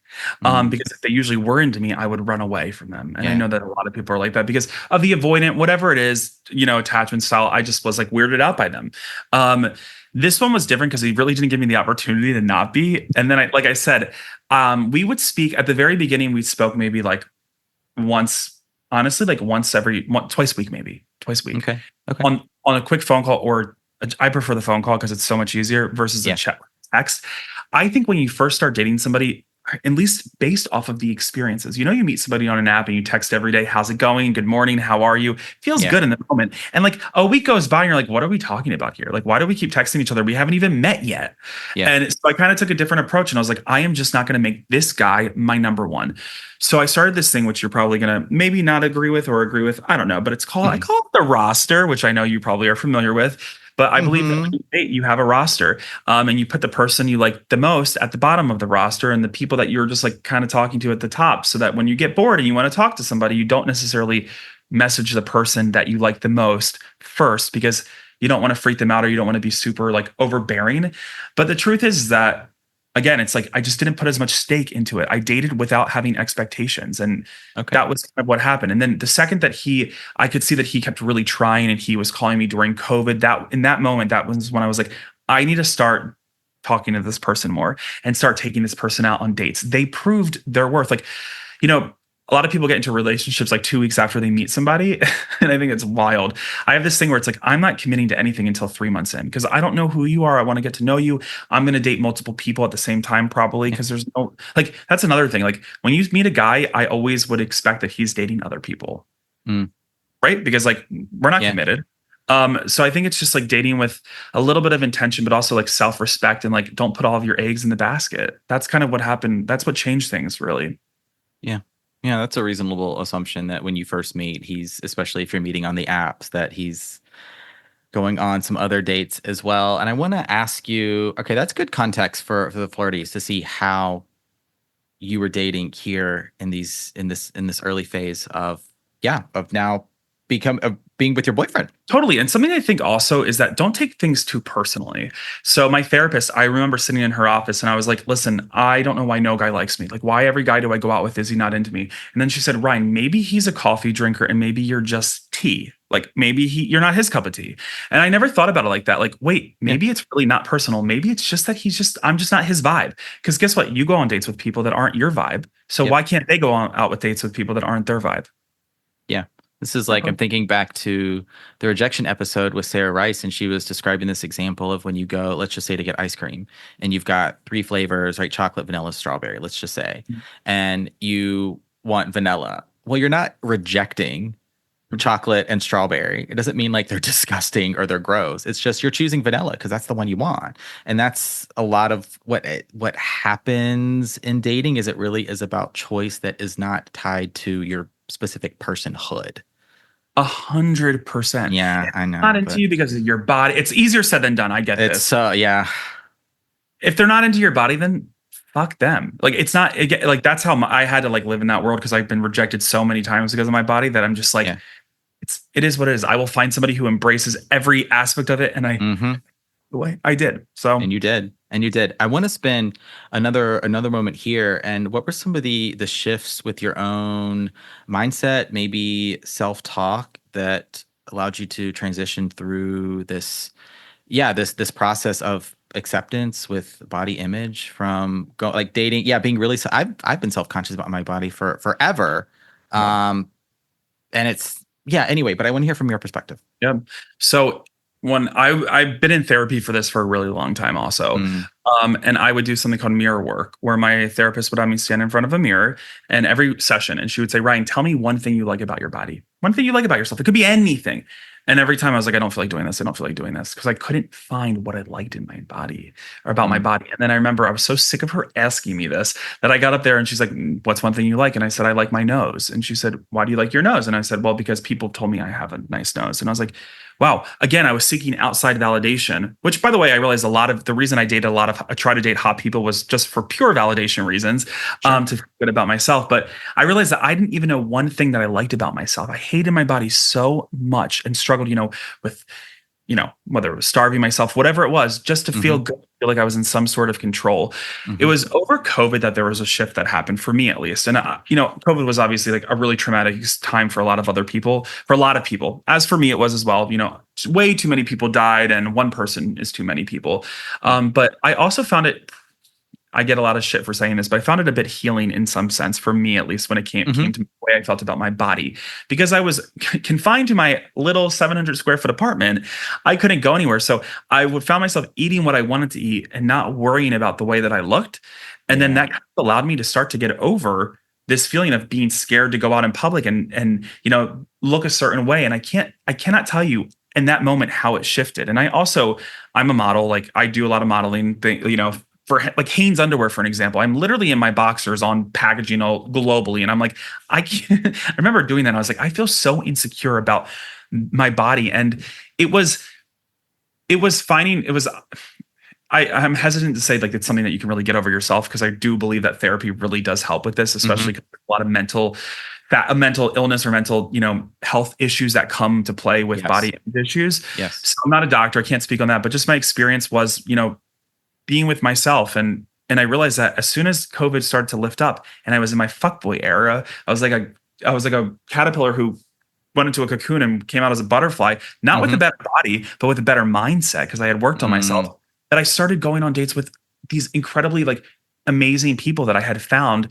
Mm, Because if they usually were into me, I would run away from them. And I yeah. know that a lot of people are like that because of the avoidant, whatever it is, attachment style. I just was like weirded out by them. Um, this one was different because he really didn't give me the opportunity to not be. And then like I said, we would speak at the very beginning. We spoke maybe like once, honestly, like twice a week, maybe twice a week Okay. Okay. on a quick phone call, or I prefer the phone call because it's so much easier versus a Yeah. chat text. I think when you first start dating somebody, at least based off of the experiences, you meet somebody on an app and you text every day, how's it going? Good morning. How are you? Feels Yeah. good in the moment. And like a week goes by and you're like, what are we talking about here? Like, why do we keep texting each other? We haven't even met yet. Yeah. And so I kind of took a different approach and I was like, I am just not going to make this guy my number one. So I started this thing, which you're probably going to maybe not agree with or agree with. I don't know, but I call it the roster, which I know you probably are familiar with. But I believe that when you date, you have a roster, and you put the person you like the most at the bottom of the roster and the people that you're just like kind of talking to at the top, so that when you get bored and you want to talk to somebody, you don't necessarily message the person that you like the most first because you don't want to freak them out or you don't want to be super like overbearing. But the truth is that, again, it's like I just didn't put as much stake into it. I dated without having expectations. And that was kind of what happened. And then the second that I could see that he kept really trying and he was calling me during COVID, that in that moment, that was when I was like, I need to start talking to this person more and start taking this person out on dates. They proved their worth. Like, a lot of people get into relationships like 2 weeks after they meet somebody. And I think it's wild. I have this thing where it's like, I'm not committing to anything until 3 months in because I don't know who you are. I want to get to know you. I'm going to date multiple people at the same time, probably, because there's no, like, that's another thing. Like when you meet a guy, I always would expect that he's dating other people. Right? Because like, we're not committed. So I think it's just like dating with a little bit of intention, but also like self-respect and like, don't put all of your eggs in the basket. That's kind of what happened. That's what changed things, really. Yeah. Yeah, that's a reasonable assumption that when you first meet, especially if you're meeting on the apps, that he's going on some other dates as well. And I want to ask you, okay, that's good context for the flirties to see how you were dating here in this early phase of now being with your boyfriend. Totally. And something I think also is that don't take things too personally. So my therapist, I remember sitting in her office and I was like, listen, I don't know why no guy likes me. Like, why every guy do I go out with? Is he not into me? And then she said, Ryan, maybe he's a coffee drinker and maybe you're just tea. Like maybe you're not his cup of tea. And I never thought about it like that. Like, wait, maybe it's really not personal. Maybe it's just that I'm just not his vibe. Because guess what? You go on dates with people that aren't your vibe. So why can't they go out with dates with people that aren't their vibe? Yeah. This is like, I'm thinking back to the rejection episode with Sarah Rice, and she was describing this example of when you go, let's just say, to get ice cream, and you've got 3 flavors, right? Chocolate, vanilla, strawberry, let's just say, and you want vanilla. Well, you're not rejecting chocolate and strawberry. It doesn't mean like they're disgusting or they're gross. It's just you're choosing vanilla because that's the one you want. And that's a lot of what happens in dating. Is it really is about choice that is not tied to your specific personhood. 100%. Yeah, I know. Not into you because of your body. It's easier said than done. I get this. Yeah. If they're not into your body, then fuck them. Like it's not like that's how I had to like live in that world because I've been rejected so many times because of my body that I'm just like, it is what it is. I will find somebody who embraces every aspect of it, and the way I did. So and you did. I want to spend another moment here. And what were some of the shifts with your own mindset, maybe self-talk, that allowed you to transition through this process of acceptance with body image from dating, being really. I've been self-conscious about my body for forever, and it's anyway. But I want to hear from your perspective. Yeah. So when I've been in therapy for this for a really long time also. And I would do something called mirror work where my therapist would have me stand in front of a mirror and every session. And she would say, Ryan, tell me one thing you like about your body. One thing you like about yourself. It could be anything. And every time I was like, I don't feel like doing this. I don't feel like doing this because I couldn't find what I liked in my body or about my body. And then I remember I was so sick of her asking me this that I got up there and she's like, what's one thing you like? And I said, I like my nose. And she said, why do you like your nose? And I said, well, because people told me I have a nice nose. And I was like, wow. Again, I was seeking outside validation, which by the way, I realized a lot of the reason I try to date hot people was just for pure validation reasons, to feel good about myself. But I realized that I didn't even know one thing that I liked about myself. I hated my body so much and struggled, with whether it was starving myself, whatever it was, just to feel good, feel like I was in some sort of control. It was over COVID that there was a shift that happened for me, at least. And, COVID was obviously like a really traumatic time for a lot of other people, for a lot of people. As for me, it was as well. Way too many people died, and one person is too many people. But I also found it, I get a lot of shit for saying this, but I found it a bit healing in some sense, for me at least, when it came to the way I felt about my body, because I was confined to my little 700 square foot apartment. I couldn't go anywhere. So I would found myself eating what I wanted to eat and not worrying about the way that I looked. And then that allowed me to start to get over this feeling of being scared to go out in public and look a certain way. And I cannot tell you in that moment how it shifted. And I'm a model. Like, I do a lot of modeling for like Hanes underwear, for an example. I'm literally in my boxers on packaging globally. And I'm like, I remember doing that. And I was like, I feel so insecure about my body. And I'm hesitant to say like it's something that you can really get over yourself, because I do believe that therapy really does help with this, especially because there's a lot of mental illness or mental, health issues that come to play with body issues. Yes. So I'm not a doctor. I can't speak on that, but just my experience was, being with myself. And I realized that as soon as COVID started to lift up and I was in my fuckboy era, I was like a caterpillar who went into a cocoon and came out as a butterfly, not with a better body, but with a better mindset, because I had worked on myself, that I started going on dates with these incredibly like amazing people that I had found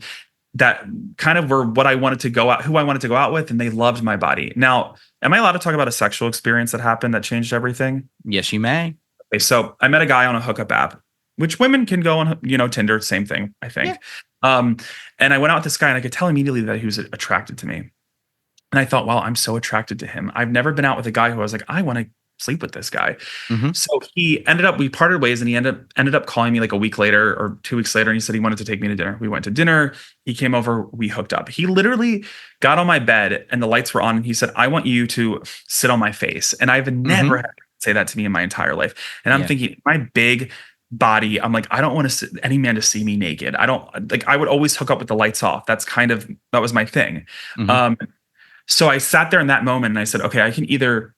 that kind of were who I wanted to go out with, and they loved my body. Now, am I allowed to talk about a sexual experience that happened that changed everything? Yes, you may. Okay, so I met a guy on a hookup app, which women can go on, Tinder, same thing, I think. Yeah. And I went out with this guy, and I could tell immediately that he was attracted to me. And I thought, wow, I'm so attracted to him. I've never been out with a guy who I was like, I want to sleep with this guy. So we parted ways, and he ended up calling me like a week later or 2 weeks later. And he said he wanted to take me to dinner. We went to dinner. He came over, we hooked up. He literally got on my bed and the lights were on. And he said, I want you to sit on my face. And I've never had say that to me in my entire life. And I'm thinking, my big body, I'm like, I don't want any man to see me naked. I would always hook up with the lights off. That was my thing. So I sat there in that moment and I said, okay, I can either,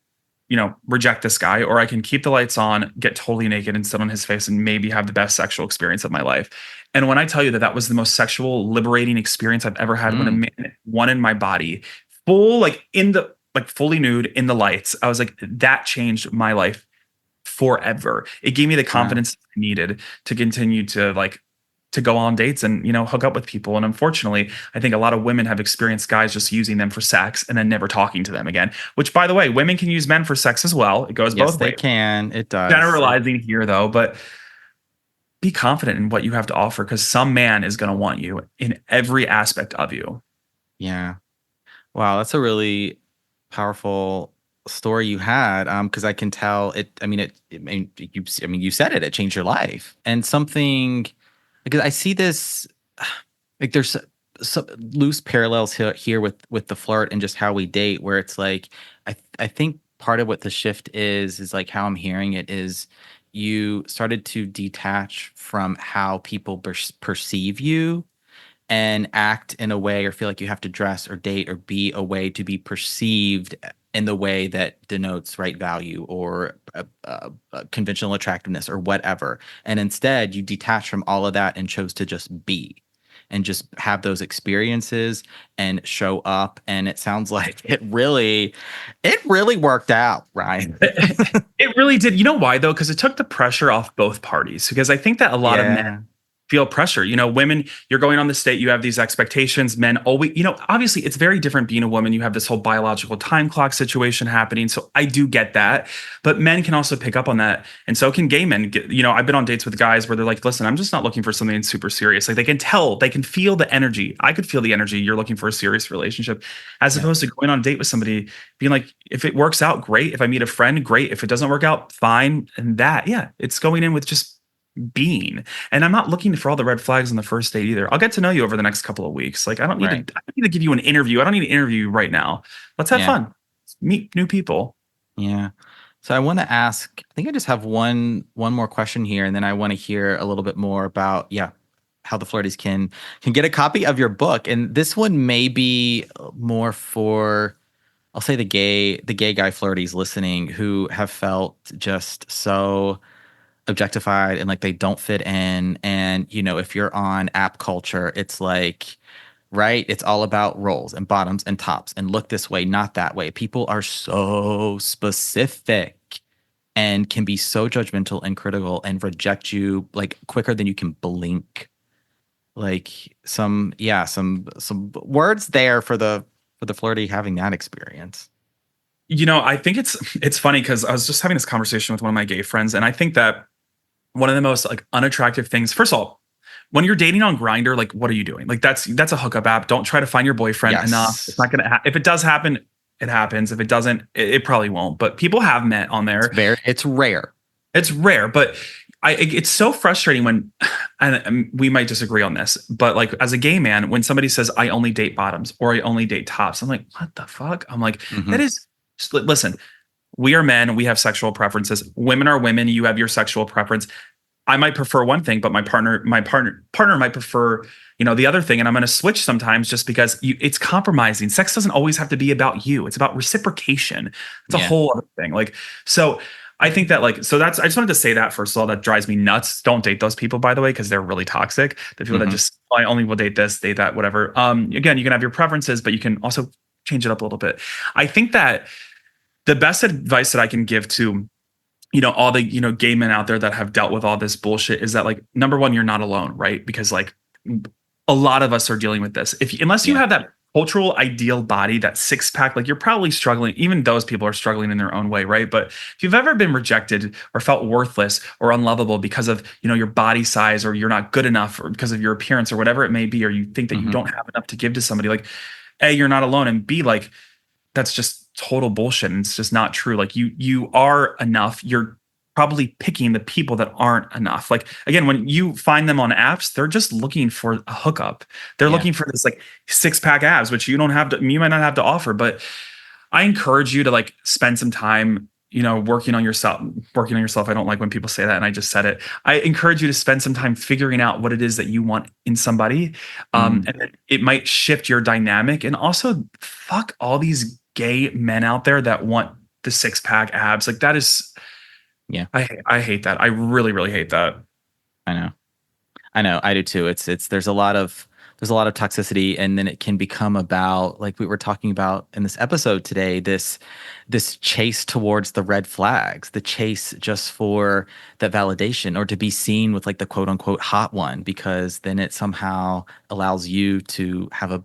reject this guy, or I can keep the lights on, get totally naked and sit on his face and maybe have the best sexual experience of my life. And when I tell you that was the most sexual liberating experience I've ever had, when a man wanted my body fully nude in the lights, I was like, that changed my life forever. It gave me the confidence I needed to continue to go on dates and, hook up with people. And unfortunately, I think a lot of women have experienced guys just using them for sex and then never talking to them again, which, by the way, women can use men for sex as well. It goes both ways. Yes, they can. It does. Generalizing here though, but be confident in what you have to offer, because some man is going to want you in every aspect of you. Yeah. Wow. That's a really powerful story you had, because I can tell it. You said it changed your life, and something, because I see this, like, there's some loose parallels here with the flirt and just how we date, where it's like, I think part of what the shift is like, how I'm hearing it is, you started to detach from how people perceive you and act in a way, or feel like you have to dress or date or be a way to be perceived in the way that denotes right value or conventional attractiveness or whatever. And instead, you detach from all of that and chose to just be and just have those experiences and show up. And it sounds like it really worked out, Ryan. It really did. You know why, though? Because it took the pressure off both parties. Because I think that a lot of men feel pressure. Women, you're going on this date, you have these expectations. Men always, obviously it's very different being a woman. You have this whole biological time clock situation happening. So I do get that, but men can also pick up on that. And so can gay men. I've been on dates with guys where they're like, listen, I'm just not looking for something super serious. Like, they can tell, they can feel the energy. I could feel the energy. You're looking for a serious relationship, as opposed to going on a date with somebody being like, if it works out, great. If I meet a friend, great. If it doesn't work out, fine. And it's going in with just being. And I'm not looking for all the red flags on the first date either. I'll get to know you over the next couple of weeks. Like, I don't need to give you an interview. I don't need to interview you right now. Let's have fun. Meet new people. Yeah. So I want to ask, I think I just have one more question here, and then I want to hear a little bit more about, how the Flirties can get a copy of your book. And this one may be more for I'll say the gay guy flirties listening who have felt just so objectified and like they don't fit in. And, you know, if you're on app culture, it's like, right, it's all about roles and bottoms and tops and look this way, not that way. People are so specific and can be so judgmental and critical and reject you like quicker than you can blink. Like some words there for the flirty having that experience. You know, I think it's funny because I was just having this conversation with one of my gay friends, and I think that one of the most like unattractive things, first of all, when you're dating on Grindr, like what are you doing? Like that's a hookup app. Don't try to find your boyfriend enough. It's not gonna. If it does happen, it happens. If it doesn't, it probably won't. But people have met on there. It's rare. It's rare, but it's so frustrating when, and we might disagree on this, but like as a gay man, when somebody says I only date bottoms or I only date tops, I'm like, what the fuck? I'm like, that is. Listen, we are men. We have sexual preferences. Women are women. You have your sexual preference. I might prefer one thing, but my partner might prefer, you know, the other thing. And I'm going to switch sometimes just because it's compromising. Sex doesn't always have to be about you. It's about reciprocation. It's a whole other thing. Like, so I think that like, so that's, I just wanted to say that first of all, that drives me nuts. Don't date those people, by the way, because they're really toxic. The people that just, I only will date this, date that, whatever. Again, you can have your preferences, but you can also change it up a little bit. I think that the best advice that I can give to, you know, all the, you know, gay men out there that have dealt with all this bullshit is that like, number one, you're not alone, right? Because like a lot of us are dealing with this. Unless you have that cultural ideal body, that six pack, like you're probably struggling. Even those people are struggling in their own way, right? But if you've ever been rejected or felt worthless or unlovable because of, you know, your body size, or you're not good enough, or because of your appearance or whatever it may be, or you think that you don't have enough to give to somebody, like, A, you're not alone, and B, like, that's just total bullshit. And it's just not true. Like you are enough. You're probably picking the people that aren't enough. Like, again, when you find them on apps, they're just looking for a hookup. They're looking for this like six pack abs, which you might not have to offer. But I encourage you to like spend some time, you know, working on yourself. I don't like when people say that, and I just said it. I encourage you to spend some time figuring out what it is that you want in somebody. And it might shift your dynamic. And also fuck all these gay men out there that want the six pack abs. Like that is, I hate that. I really, really hate that. I know. I do too. There's a lot of toxicity, and then it can become about, like we were talking about in this episode today, this chase towards the red flags, the chase just for that validation or to be seen with like the quote unquote hot one, because then it somehow allows you to have a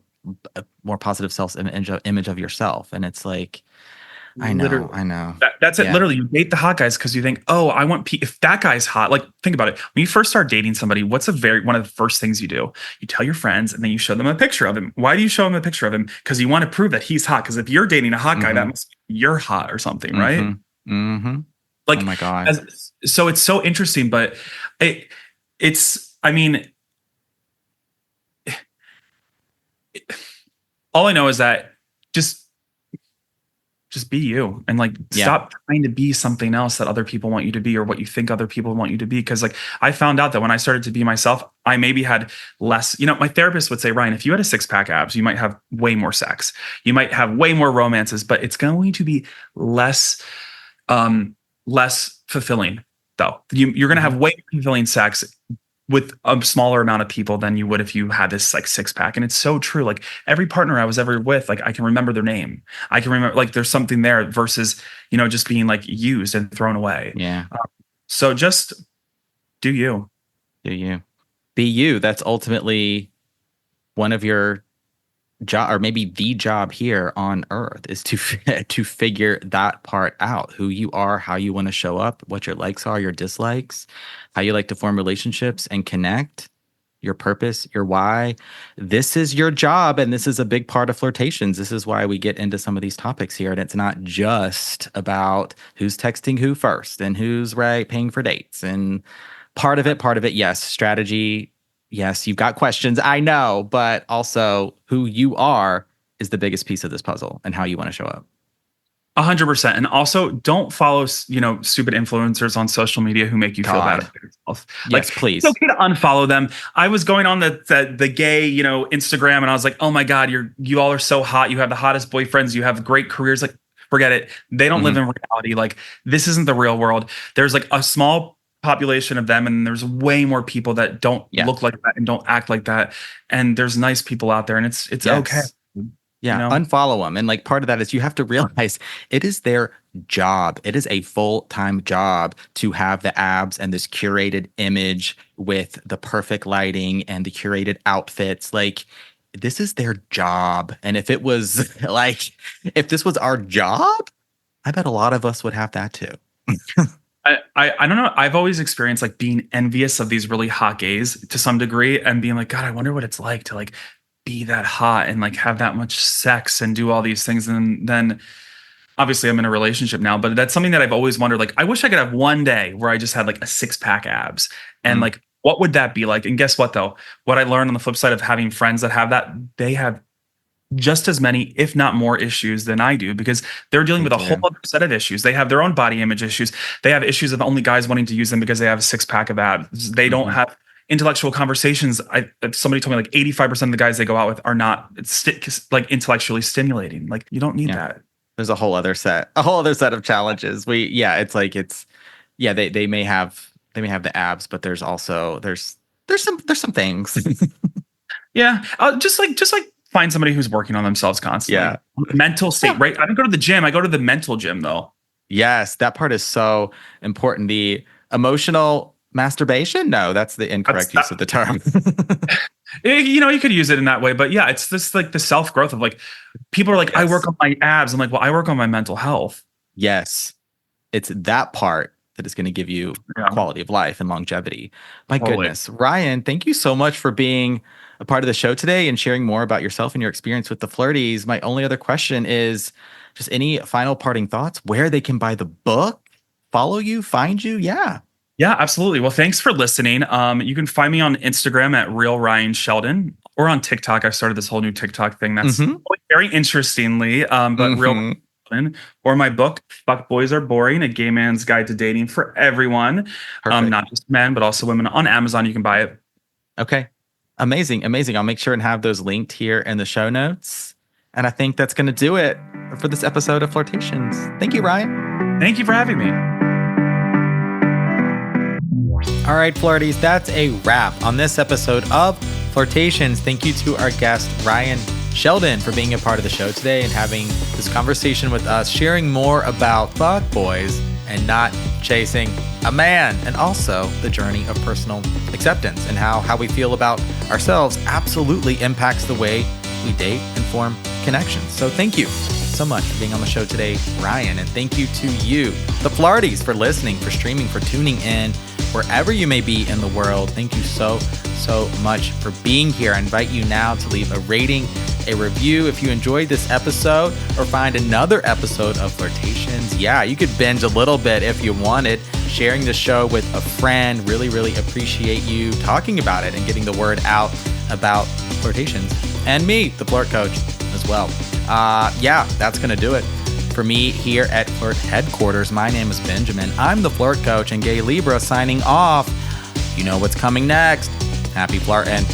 more positive image of yourself. And it's like, I know. That's it. Literally, you date the hot guys because you think, oh, I want if that guy's hot. Like, think about it. When you first start dating somebody, what's one of the first things you do? You tell your friends, and then you show them a picture of him. Why do you show them a picture of him? Because you want to prove that he's hot. Because if you're dating a hot guy, that must mean you're hot or something, right? Like, oh my God. So it's so interesting, but it's. I mean, all I know is that just be you, and like stop trying to be something else that other people want you to be, or what you think other people want you to be. Because like I found out that when I started to be myself, I maybe had less, you know, my therapist would say, Ryan, if you had a six pack abs, you might have way more sex, you might have way more romances, but it's going to be less fulfilling though. You're going to have way more fulfilling sex with a smaller amount of people than you would if you had this like six pack. And it's so true. Like every partner I was ever with, like I can remember their name. I can remember, like there's something there versus, you know, just being like used and thrown away. Yeah. So just do you. Be you. That's ultimately one of your job, or maybe the job here on earth, is to figure that part out. Who you are, how you want to show up, what your likes are, your dislikes, how you like to form relationships and connect, your purpose, your why. This is your job, and this is a big part of flirtations. This is why we get into some of these topics here, and it's not just about who's texting who first and who's paying for dates. And part of it, yes, strategy. Yes, you've got questions, I know, but also who you are is the biggest piece of this puzzle, and how you want to show up. 100%. And also don't follow, stupid influencers on social media who make you feel bad about yourself. Yes, please. It's okay to unfollow them. I was going on the gay, Instagram, and I was like, oh my God, you all are so hot. You have the hottest boyfriends. You have great careers. Like, forget it. They don't live in reality. Like, this isn't the real world. There's like a small population of them, and there's way more people that don't look like that and don't act like that. And there's nice people out there, and it's okay. Yeah, unfollow them. And like part of that is you have to realize it is their job. It is a full-time job to have the abs and this curated image with the perfect lighting and the curated outfits. Like, this is their job. And if it was if this was our job, I bet a lot of us would have that too. I don't know. I've always experienced like being envious of these really hot gays to some degree and being like, God, I wonder what it's like to like be that hot and like have that much sex and do all these things. And then obviously I'm in a relationship now, but that's something that I've always wondered. Like, I wish I could have one day where I just had like a 6-pack abs and like, what would that be like? And guess what though? What I learned on the flip side of having friends that have that, they have just as many, if not more issues than I do, because they're dealing with a whole other set of issues. They have their own body image issues. They have issues of only guys wanting to use them because they have a 6-pack of abs. They don't have intellectual conversations. Somebody told me like 85% of the guys they go out with are not like intellectually stimulating. Like, you don't need that. There's a whole other set of challenges. They may have the abs, but there's also there's some things. Yeah. Just like find somebody who's working on themselves constantly. Yeah. Mental state, right? I don't go to the gym. I go to the mental gym though. Yes. That part is so important. The emotional masturbation? No, that's the incorrect use of the term. You could use it in that way, but yeah, it's just like the self-growth of like, people are like, I work on my abs. I'm like, well, I work on my mental health. Yes. It's that part that is going to give you quality of life and longevity. My goodness. Ryan, thank you so much for being a part of the show today and sharing more about yourself and your experience with the Flirties. My only other question is just any final parting thoughts, where they can buy the book, follow you, find you? Yeah, absolutely. Well, thanks for listening. You can find me on Instagram at Real Ryan Sheldon, or on TikTok. I've started this whole new TikTok thing that's very interestingly, but Real Sheldon. Or my book, Fuck Boys Are Boring, A Gay Man's Guide to Dating for Everyone. Not just men, but also women. On Amazon, you can buy it. Okay. Amazing. I'll make sure and have those linked here in the show notes. And I think that's going to do it for this episode of Flirtations. Thank you, Ryan. Thank you for having me. All right, Flirties, that's a wrap on this episode of Flirtations. Thank you to our guest, Ryan Sheldon, for being a part of the show today and having this conversation with us, sharing more about fuck boys and not chasing a man, and also the journey of personal acceptance and how we feel about ourselves absolutely impacts the way we date and form connections. So thank you so much for being on the show today, Ryan. And thank you to you, the Flirties, for listening, for streaming, for tuning in, wherever you may be in the world. Thank you so much for being here. I invite you now to leave a rating, a review if you enjoyed this episode, or find another episode of Flirtations. Yeah, you could binge a little bit if you wanted. Sharing the show with a friend. Really appreciate you talking about it and getting the word out about Flirtations. And me, the Flirt Coach, as well. That's going to do it for me here at Flirt Headquarters. My name is Benjamin. I'm the Flirt Coach and Gay Libra signing off. You know what's coming next. Happy flirting.